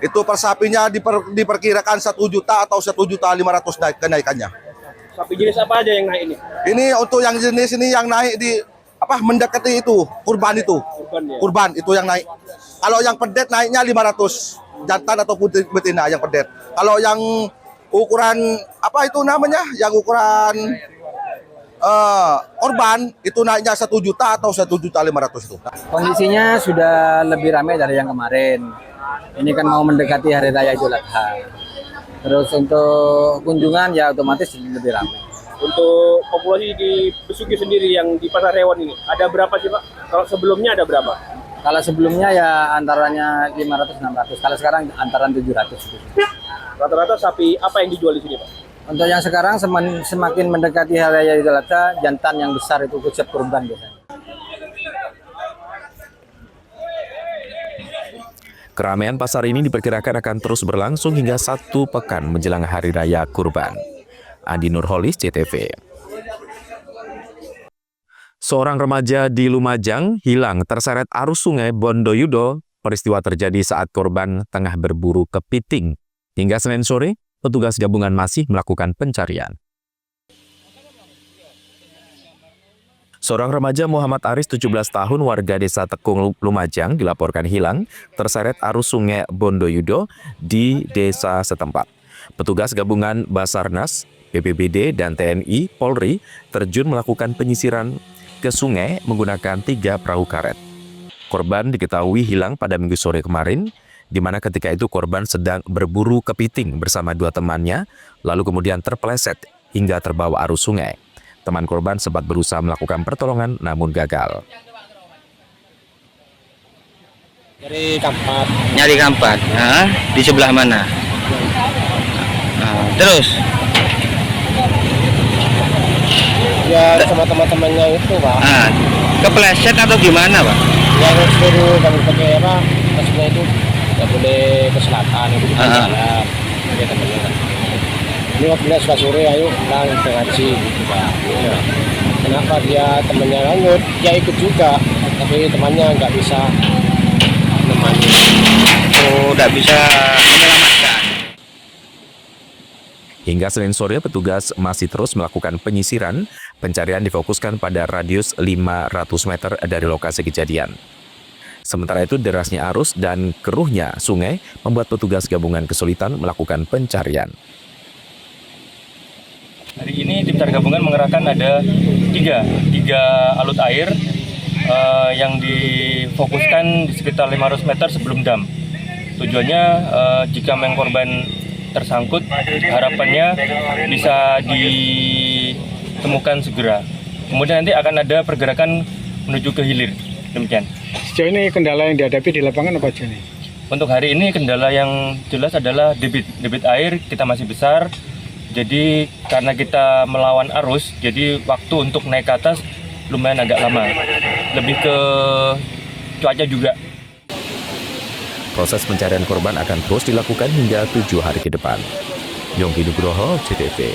Itu per sapinya diperkirakan 1 juta atau 1.500.000 naik kenaikannya. Sapi jenis apa aja yang naik ini? Ini untuk yang jenis ini yang naik di mendekati itu kurban itu. Kurban itu yang naik. Kalau yang pedet naiknya 500. Jantan atau betina yang pedet. Kalau yang ukuran yang ukuran korban itu naiknya 1 juta atau 1.500.000 itu. Kondisinya sudah lebih ramai dari yang kemarin. Ini kan mau mendekati Hari Raya Idul Adha. Terus untuk kunjungan ya otomatis lebih ramai. Untuk populasi di Besuki sendiri yang di pasar hewan ini, ada berapa sih Pak? Kalau sebelumnya ada berapa? Kalau sebelumnya ya antaranya 500-600. Kalau sekarang antaran 700. Rata-rata sapi apa yang dijual di sini Pak? Untuk yang sekarang semakin mendekati Hari Raya Idul Adha, jantan yang besar itu siap kurban biasanya. Keramaian pasar ini diperkirakan akan terus berlangsung hingga 1 pekan menjelang Hari Raya Kurban. Andi Nurholis, CTV. Seorang remaja di Lumajang hilang terseret arus sungai Bondoyudo. Peristiwa terjadi saat korban tengah berburu kepiting. Hingga Senin sore, petugas gabungan masih melakukan pencarian. Seorang remaja Muhammad Aris, 17 tahun, warga desa Tekung, Lumajang, dilaporkan hilang terseret arus sungai Bondoyudo di desa setempat. Petugas gabungan Basarnas, BPBD, dan TNI Polri terjun melakukan penyisiran ke sungai menggunakan 3 perahu karet. Korban diketahui hilang pada Minggu sore kemarin, di mana ketika itu korban sedang berburu kepiting bersama 2 temannya, lalu kemudian terpeleset hingga terbawa arus sungai. Teman korban sempat berusaha melakukan pertolongan namun gagal. Nyari kampat, di sebelah mana? Terus? Ya sama teman-temannya itu Pak. Kepleset atau gimana Pak? Ya suruh kami pakai maksudnya itu nggak boleh ke selatan itu di jalan. Ya temannya kan. Ini waktunya sudah sore, ayo pulang ke ngaji gitu Pak. Ya. Kenapa dia temannya lanjut? Ya ikut juga, tapi temannya nggak bisa nemani. Oh, nggak bisa menyelamatkan. Hingga Senin sore, petugas masih terus melakukan penyisiran. Pencarian difokuskan pada radius 500 meter dari lokasi kejadian. Sementara itu, derasnya arus dan keruhnya sungai membuat petugas gabungan kesulitan melakukan pencarian. Hari ini tim SAR gabungan mengerahkan ada tiga alut air yang difokuskan di sekitar 500 meter sebelum dam. Tujuannya jika memang korban tersangkut, harapannya bisa ditemukan segera. Kemudian nanti akan ada pergerakan menuju ke hilir. Demikian. Sejauh ini kendala yang dihadapi di lapangan apa aja nih? Untuk hari ini kendala yang jelas adalah debit air kita masih besar. Jadi karena kita melawan arus, jadi waktu untuk naik ke atas lumayan agak lama. Lebih ke cuaca juga. Proses pencarian korban akan terus dilakukan hingga 7 hari ke depan. Yongki Nugroho, CTV.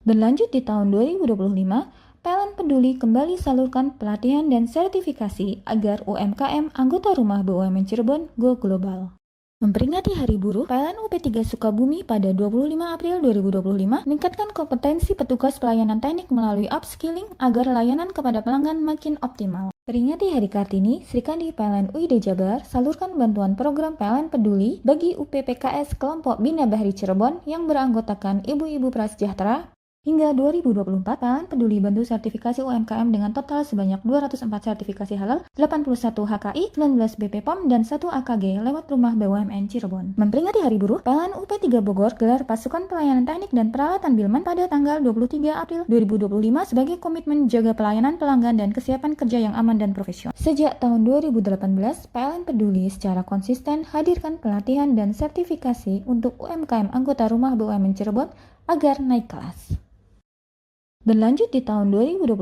Berlanjut di tahun 2025, PLN Peduli kembali salurkan pelatihan dan sertifikasi agar UMKM anggota rumah BUMN Cirebon go global. Memperingati Hari Buruh, PLN UP3 Sukabumi pada 25 April 2025 meningkatkan kompetensi petugas pelayanan teknik melalui upskilling agar layanan kepada pelanggan makin optimal. Peringati Hari Kartini, Srikandi PLN UID Jabar salurkan bantuan program PLN Peduli bagi UPPKS kelompok Bina Bahri Cirebon yang beranggotakan ibu-ibu prasejahtera. Hingga 2024, PLN Peduli bantu sertifikasi UMKM dengan total sebanyak 204 sertifikasi halal, 81 HKI, 19 BPOM, dan 1 AKG lewat rumah BUMN Cirebon. Memperingati Hari Buruh, PLN UP3 Bogor gelar pasukan pelayanan teknik dan peralatan Bilman pada tanggal 23 April 2025 sebagai komitmen jaga pelayanan pelanggan dan kesiapan kerja yang aman dan profesional. Sejak tahun 2018, PLN Peduli secara konsisten hadirkan pelatihan dan sertifikasi untuk UMKM anggota rumah BUMN Cirebon agar naik kelas. Berlanjut di tahun 2025,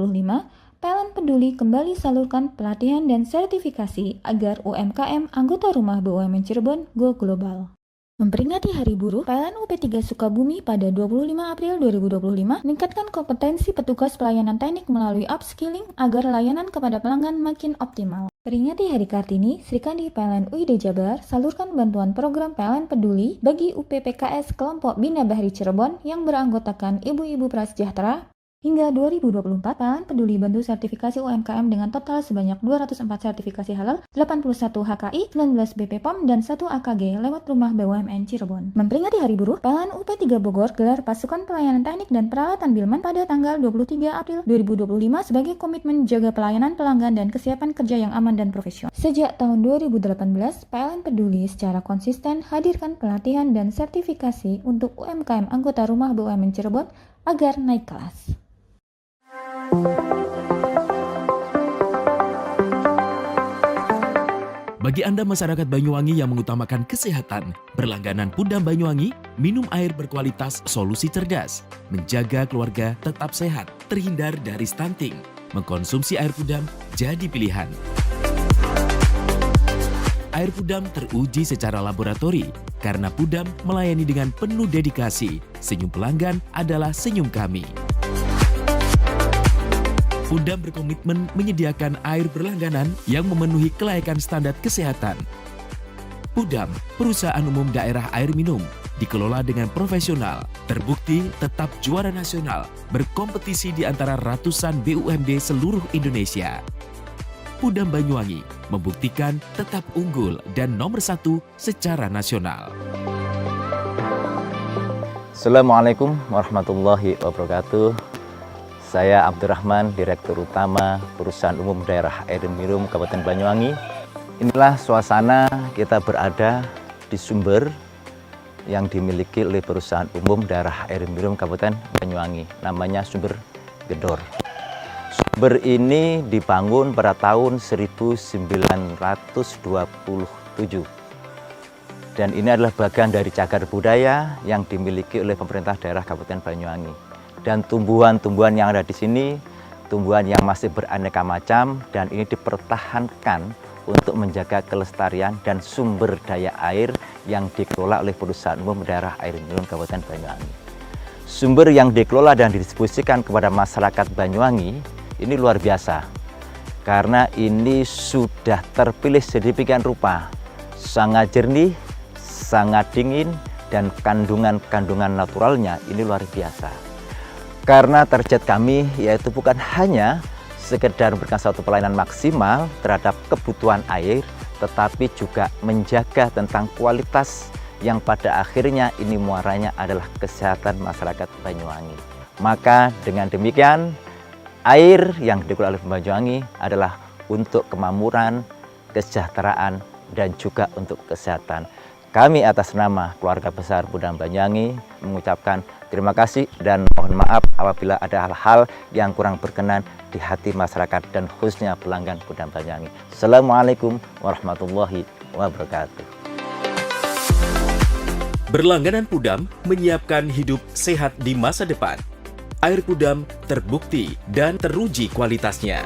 PLN Peduli kembali salurkan pelatihan dan sertifikasi agar UMKM anggota rumah BUMN Cirebon go global. Memperingati Hari Buruh, PLN UP3 Sukabumi pada 25 April 2025 meningkatkan kompetensi petugas pelayanan teknik melalui upskilling agar layanan kepada pelanggan makin optimal. Peringati Hari Kartini, Srikandi PLN UID Jabar salurkan bantuan program PLN Peduli bagi UPPKS kelompok Bina Bahri Cirebon yang beranggotakan ibu-ibu prasejahtera. Hingga 2024, PLN Peduli bantu sertifikasi UMKM dengan total sebanyak 204 sertifikasi halal, 81 HKI, 19 BPOM, dan 1 AKG lewat rumah BUMN Cirebon. Memperingati Hari Buruh, PLN UP3 Bogor gelar pasukan pelayanan teknik dan peralatan Bilman pada tanggal 23 April 2025 sebagai komitmen jaga pelayanan pelanggan dan kesiapan kerja yang aman dan profesional. Sejak tahun 2018, PLN Peduli secara konsisten hadirkan pelatihan dan sertifikasi untuk UMKM anggota rumah BUMN Cirebon agar naik kelas. Bagi Anda masyarakat Banyuwangi yang mengutamakan kesehatan, berlangganan Pudam Banyuwangi, minum air berkualitas solusi cerdas, menjaga keluarga tetap sehat, terhindar dari stunting. Mengkonsumsi air Pudam jadi pilihan. Air Pudam teruji secara laboratori karena Pudam melayani dengan penuh dedikasi. Senyum pelanggan adalah senyum kami. Pudam berkomitmen menyediakan air berlangganan yang memenuhi kelayakan standar kesehatan. Pudam, perusahaan umum daerah air minum, dikelola dengan profesional, terbukti tetap juara nasional, berkompetisi di antara ratusan BUMD seluruh Indonesia. Pudam Banyuwangi membuktikan tetap unggul dan nomor 1 secara nasional. Assalamualaikum warahmatullahi wabarakatuh. Saya Abdurrahman, Direktur Utama Perusahaan Umum Daerah Air Minum Kabupaten Banyuwangi. Inilah suasana kita berada di sumber yang dimiliki oleh Perusahaan Umum Daerah Air Minum Kabupaten Banyuwangi. Namanya Sumber Gedor. Sumber ini dibangun pada tahun 1927. Dan ini adalah bagian dari cagar budaya yang dimiliki oleh pemerintah daerah Kabupaten Banyuwangi. Dan tumbuhan-tumbuhan yang ada di sini, tumbuhan yang masih beraneka macam, dan ini dipertahankan untuk menjaga kelestarian dan sumber daya air yang dikelola oleh Perusahaan Umum Daerah Air Minum Kabupaten Banyuwangi. Sumber yang dikelola dan didistribusikan kepada masyarakat Banyuwangi ini luar biasa, karena ini sudah terpilih sedemikian rupa, sangat jernih, sangat dingin, dan kandungan-kandungan naturalnya ini luar biasa. Karena target kami yaitu bukan hanya sekedar memberikan suatu pelayanan maksimal terhadap kebutuhan air, tetapi juga menjaga tentang kualitas yang pada akhirnya ini muaranya adalah kesehatan masyarakat Banyuwangi. Maka dengan demikian, air yang dikelola oleh Banyuwangi adalah untuk kemakmuran, kesejahteraan, dan juga untuk kesehatan. Kami atas nama keluarga besar Pudam Banyuwangi mengucapkan terima kasih dan mohon maaf apabila ada hal-hal yang kurang berkenan di hati masyarakat dan khususnya pelanggan Pudam Banyuwangi. Assalamualaikum warahmatullahi wabarakatuh. Berlangganan Pudam menyiapkan hidup sehat di masa depan. Air Pudam terbukti dan teruji kualitasnya.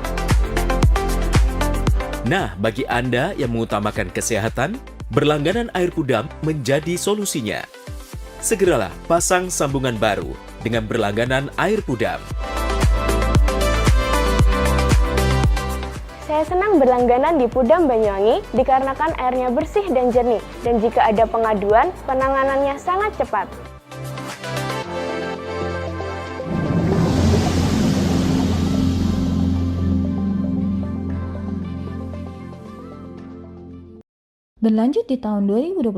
Nah, bagi Anda yang mengutamakan kesehatan, berlangganan air Pudam menjadi solusinya. Segeralah pasang sambungan baru dengan berlangganan air Pudam. Saya senang berlangganan di Pudam Banyuwangi dikarenakan airnya bersih dan jernih, dan jika ada pengaduan, penanganannya sangat cepat. Berlanjut di tahun 2025,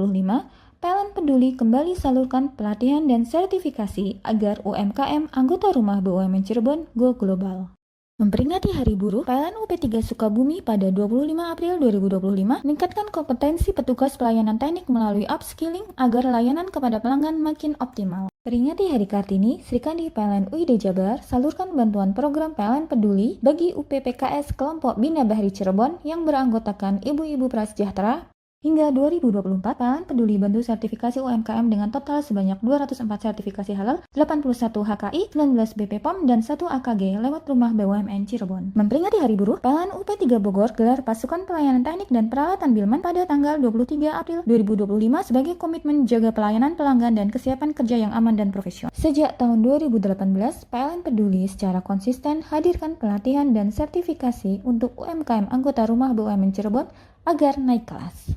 PLN Peduli kembali salurkan pelatihan dan sertifikasi agar UMKM anggota rumah BUMN Cirebon go global. Memperingati Hari Buruh, PLN UP3 Sukabumi pada 25 April 2025 meningkatkan kompetensi petugas pelayanan teknik melalui upskilling agar layanan kepada pelanggan makin optimal. Peringati Hari Kartini, Sri Kandi PLN UID Jabar salurkan bantuan program PLN Peduli bagi UPPKS kelompok Bina Bahri Cirebon yang beranggotakan ibu-ibu prasejahtera. Hingga 2024, PLN Peduli bantu sertifikasi UMKM dengan total sebanyak 204 sertifikasi halal, 81 HKI, 19 BPOM, dan 1 AKG lewat Rumah BUMN Cirebon. Memperingati Hari Buruh, PLN UP3 Bogor gelar pasukan pelayanan teknik dan peralatan Bilman pada tanggal 23 April 2025 sebagai komitmen jaga pelayanan pelanggan dan kesiapan kerja yang aman dan profesional. Sejak tahun 2018, PLN Peduli secara konsisten hadirkan pelatihan dan sertifikasi untuk UMKM anggota Rumah BUMN Cirebon agar naik kelas.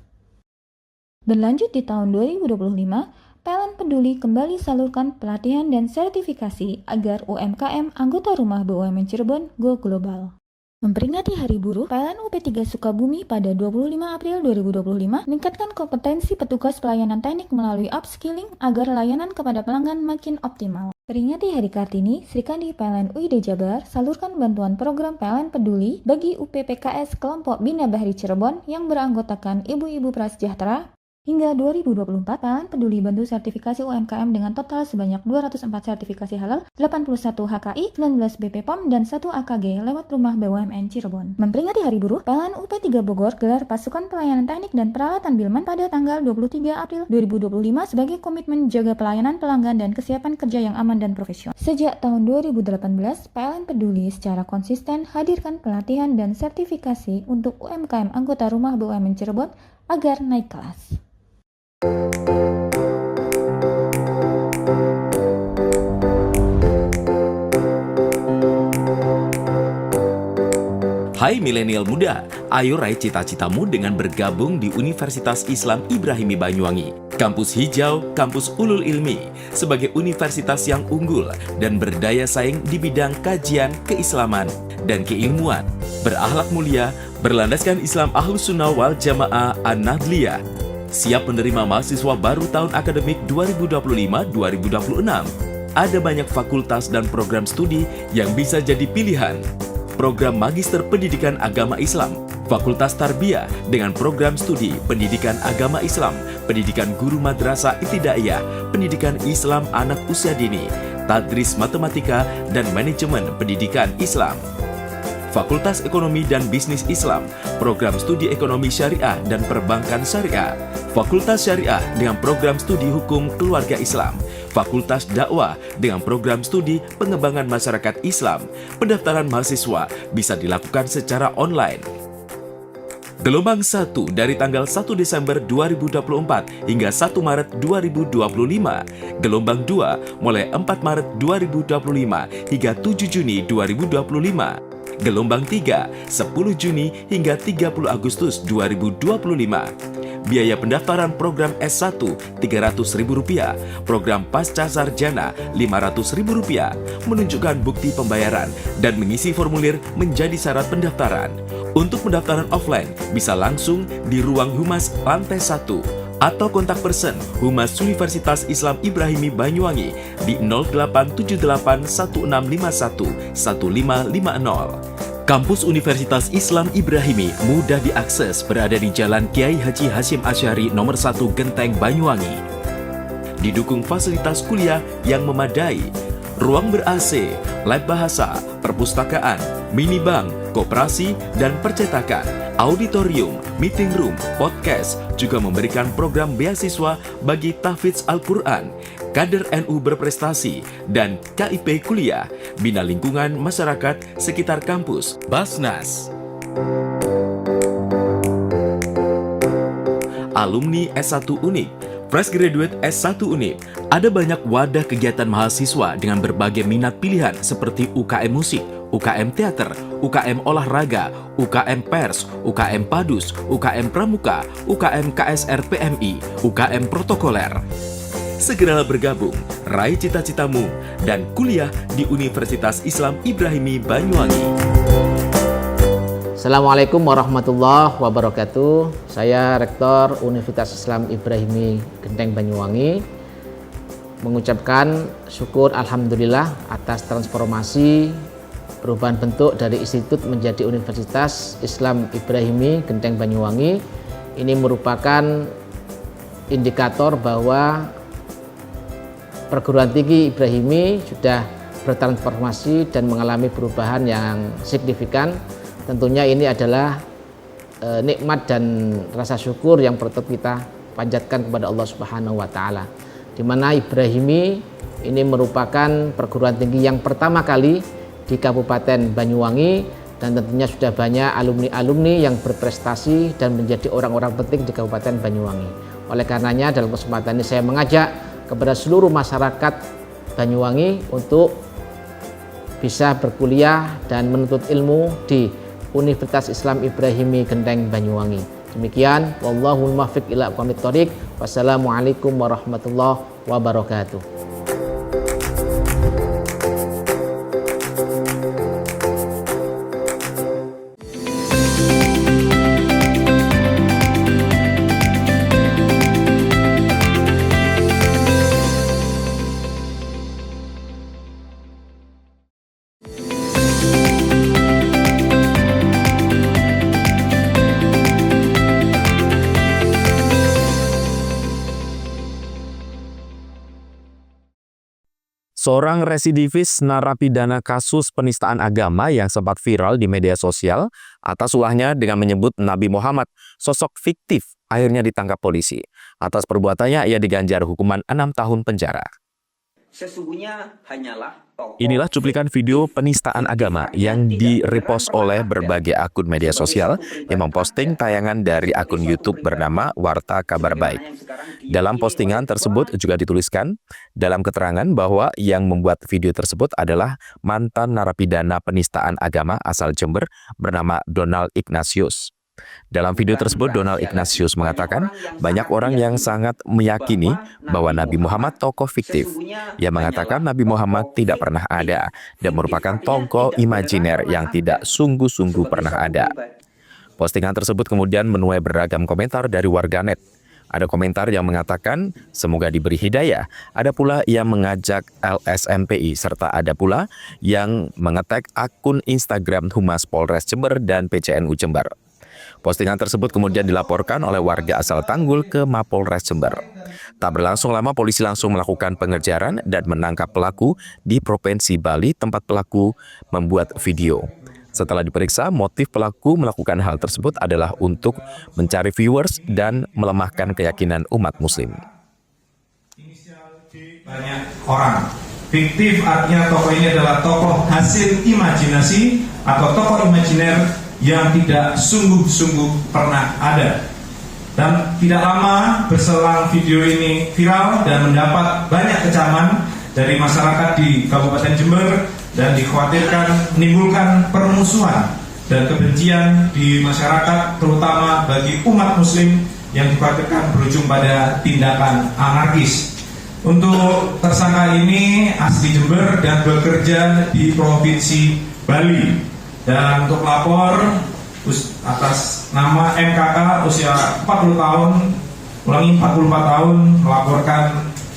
Berlanjut di tahun 2025, PLN Peduli kembali salurkan pelatihan dan sertifikasi agar UMKM anggota Rumah BUMN Cirebon go global. Memperingati Hari Buruh, PLN UP3 Sukabumi pada 25 April 2025 meningkatkan kompetensi petugas pelayanan teknik melalui upskilling agar layanan kepada pelanggan makin optimal. Peringati Hari Kartini, Sri Kandi PLN UID Jabar salurkan bantuan program PLN Peduli bagi UPPKS kelompok Bina Bahri Cirebon yang beranggotakan ibu-ibu prasejahtera. Hingga 2024, PLN Peduli bantu sertifikasi UMKM dengan total sebanyak 204 sertifikasi halal, 81 HKI, 19 BPOM, dan 1 AKG lewat Rumah BUMN Cirebon. Memperingati Hari Buruh, PLN UP3 Bogor gelar pasukan pelayanan teknik dan peralatan Bilman pada tanggal 23 April 2025 sebagai komitmen jaga pelayanan pelanggan dan kesiapan kerja yang aman dan profesional. Sejak tahun 2018, PLN Peduli secara konsisten hadirkan pelatihan dan sertifikasi untuk UMKM anggota Rumah BUMN Cirebon agar naik kelas. Hai milenial muda, ayo raih cita-citamu dengan bergabung di Universitas Islam Ibrahimi Banyuwangi. Kampus hijau, kampus ulul ilmi, sebagai universitas yang unggul dan berdaya saing di bidang kajian, keislaman, dan keilmuan. Berakhlak mulia, berlandaskan Islam Ahlus Sunnah wal Jamaah An-Nahdliyah. Siap menerima mahasiswa baru tahun akademik 2025-2026. Ada banyak fakultas dan program studi yang bisa jadi pilihan. Program Magister Pendidikan Agama Islam, Fakultas Tarbiyah dengan program studi Pendidikan Agama Islam, Pendidikan Guru Madrasah Ibtidaiyah, Pendidikan Islam Anak Usia Dini, Tadris Matematika, dan Manajemen Pendidikan Islam. Fakultas Ekonomi dan Bisnis Islam, program studi Ekonomi Syariah dan Perbankan Syariah, Fakultas Syariah dengan program studi Hukum Keluarga Islam, Fakultas Dakwah dengan program studi Pengembangan Masyarakat Islam. Pendaftaran mahasiswa bisa dilakukan secara online. Gelombang 1 dari tanggal 1 Desember 2024 hingga 1 Maret 2025. Gelombang 2 mulai 4 Maret 2025 hingga 7 Juni 2025. Gelombang 3, 10 Juni hingga 30 Agustus 2025. Biaya pendaftaran program S1 Rp300.000, program Pasca Sarjana Rp500.000, menunjukkan bukti pembayaran dan mengisi formulir menjadi syarat pendaftaran. Untuk pendaftaran offline bisa langsung di Ruang Humas lantai 1 atau kontak person Humas Universitas Islam Ibrahimi Banyuwangi di 087816511550. Kampus Universitas Islam Ibrahimi mudah diakses, berada di Jalan Kiai Haji Hasyim Asy'ari nomor 1 Genteng Banyuwangi. Didukung fasilitas kuliah yang memadai, ruang ber-AC, lab bahasa, perpustakaan, minibank, koperasi, dan percetakan, auditorium, meeting room, podcast, juga memberikan program beasiswa bagi tahfidz Al-Quran, kader NU berprestasi, dan KIP kuliah, bina lingkungan masyarakat sekitar kampus, Basnas. Alumni S1 Unip, Fresh Graduate S1 Unip, ada banyak wadah kegiatan mahasiswa dengan berbagai minat pilihan seperti UKM musik, UKM Teater, UKM Olahraga, UKM Pers, UKM Padus, UKM Pramuka, UKM KSR PMI, UKM Protokoler. Segeralah bergabung, raih cita-citamu, dan kuliah di Universitas Islam Ibrahimi Banyuwangi. Assalamualaikum warahmatullahi wabarakatuh. Saya Rektor Universitas Islam Ibrahimi Genteng Banyuwangi mengucapkan syukur alhamdulillah atas transformasi perubahan bentuk dari institut menjadi Universitas Islam Ibrahimi Genteng Banyuwangi. Ini merupakan indikator bahwa perguruan tinggi Ibrahimi sudah bertransformasi dan mengalami perubahan yang signifikan. Tentunya ini adalah nikmat dan rasa syukur yang patut kita panjatkan kepada Allah Subhanahu wa taala. Di mana Ibrahimi ini merupakan perguruan tinggi yang pertama kali di Kabupaten Banyuwangi, dan tentunya sudah banyak alumni-alumni yang berprestasi dan menjadi orang-orang penting di Kabupaten Banyuwangi. Oleh karenanya dalam kesempatan ini saya mengajak kepada seluruh masyarakat Banyuwangi untuk bisa berkuliah dan menuntut ilmu di Universitas Islam Ibrahimi Genteng Banyuwangi. Demikian, wallahul muwaffiq ila aqwamit thoriq. Wassalamualaikum warahmatullahi wabarakatuh. Seorang residivis narapidana kasus penistaan agama yang sempat viral di media sosial atas ulahnya dengan menyebut Nabi Muhammad sosok fiktif akhirnya ditangkap polisi. Atas perbuatannya ia diganjar hukuman 6 tahun penjara. Sesungguhnya hanyalah Inilah cuplikan video penistaan agama yang di-repost oleh berbagai akun media sosial yang memposting tayangan dari akun YouTube bernama Warta Kabar Baik. Dalam postingan tersebut juga dituliskan dalam keterangan bahwa yang membuat video tersebut adalah mantan narapidana penistaan agama asal Jember bernama Donald Ignatius. Dalam video tersebut, Donald Ignatius mengatakan banyak orang yang sangat meyakini bahwa Nabi Muhammad tokoh fiktif. Ia mengatakan Nabi Muhammad tidak pernah ada dan merupakan tokoh imajiner yang tidak sungguh-sungguh pernah ada. Postingan tersebut kemudian menuai beragam komentar dari warganet. Ada komentar yang mengatakan semoga diberi hidayah, ada pula yang mengajak LSMPI, serta ada pula yang mengetag akun Instagram Humas Polres Jember dan PCNU Jember. Postingan tersebut kemudian dilaporkan oleh warga asal Tanggul ke Mapolres Jember. Tak berlangsung lama, polisi langsung melakukan pengejaran dan menangkap pelaku di Provinsi Bali, tempat pelaku membuat video. Setelah diperiksa, motif pelaku melakukan hal tersebut adalah untuk mencari viewers dan melemahkan keyakinan umat muslim. Banyak orang. Fiktif artinya tokoh ini adalah tokoh hasil imajinasi atau tokoh imajiner yang tidak sungguh-sungguh pernah ada. Dan tidak lama berselang video ini viral dan mendapat banyak kecaman dari masyarakat di Kabupaten Jember dan dikhawatirkan menimbulkan permusuhan dan kebencian di masyarakat, terutama bagi umat muslim yang dikhawatirkan berujung pada tindakan anarkis. Untuk tersangka ini asli Jember dan bekerja di Provinsi Bali. Dan untuk lapor atas nama MKK usia 40 tahun, ulangi 44 tahun, melaporkan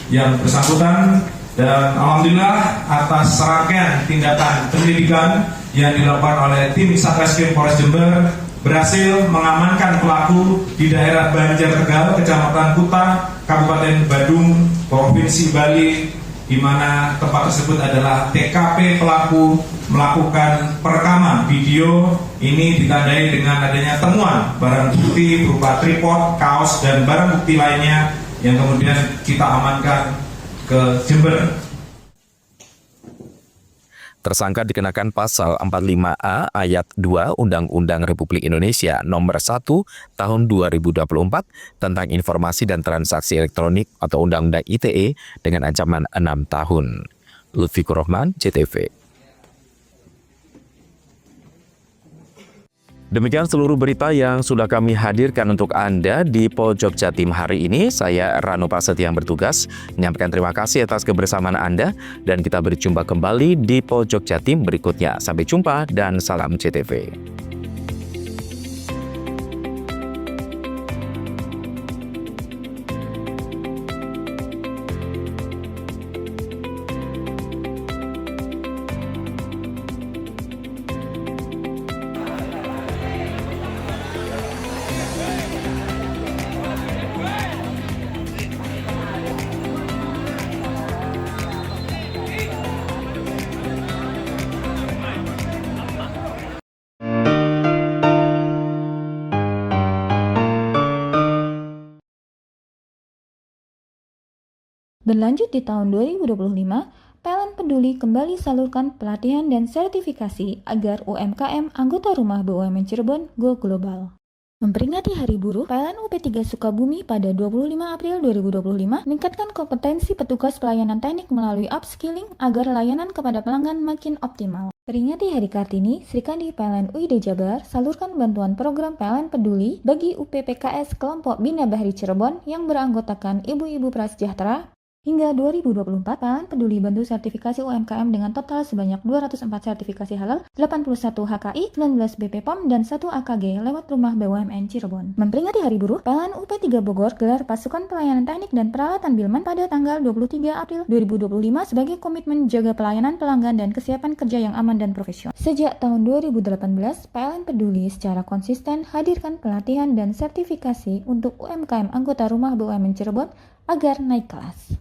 yang bersangkutan. Dan alhamdulillah atas serangkaian tindakan penyelidikan yang dilakukan oleh tim Satreskrim Polres Jember berhasil mengamankan pelaku di daerah Banjartegal, Kecamatan Kuta, Kabupaten Badung, Provinsi Bali, di mana tempat tersebut adalah TKP pelaku melakukan perekaman video. Ini ditandai dengan adanya temuan barang bukti berupa tripod, kaos, dan barang bukti lainnya yang kemudian kita amankan ke Jember. Tersangka dikenakan pasal 45A ayat 2 Undang-Undang Republik Indonesia Nomor 1 Tahun 2024 tentang Informasi dan Transaksi Elektronik atau Undang-Undang ITE dengan ancaman 6 tahun. Lutfikur Rahman, JTV. Demikian seluruh berita yang sudah kami hadirkan untuk Anda di Pojok Jatim hari ini. Saya Rano Prasetya yang bertugas menyampaikan terima kasih atas kebersamaan Anda dan kita berjumpa kembali di Pojok Jatim berikutnya. Sampai jumpa dan salam CTV. Berlanjut di tahun 2025, PLN Peduli kembali salurkan pelatihan dan sertifikasi agar UMKM anggota rumah BUMN Cirebon go global. Memperingati Hari Buruh, PLN UP3 Sukabumi pada 25 April 2025 meningkatkan kompetensi petugas pelayanan teknik melalui upskilling agar layanan kepada pelanggan makin optimal. Peringati Hari Kartini, Srikandi PLN UID Jabar salurkan bantuan program PLN Peduli bagi UPPKS kelompok Bina Bahri Cirebon yang beranggotakan ibu-ibu prasejahtera. Hingga 2024, PLN Peduli bantu sertifikasi UMKM dengan total sebanyak 204 sertifikasi halal, 81 HKI, 19 BPOM, dan 1 AKG lewat rumah BUMN Cirebon. Memperingati Hari Buruh, PLN UP3 Bogor gelar pasukan pelayanan teknik dan peralatan Bilman pada tanggal 23 April 2025 sebagai komitmen jaga pelayanan pelanggan dan kesiapan kerja yang aman dan profesional. Sejak tahun 2018, PLN Peduli secara konsisten hadirkan pelatihan dan sertifikasi untuk UMKM anggota rumah BUMN Cirebon agar naik kelas.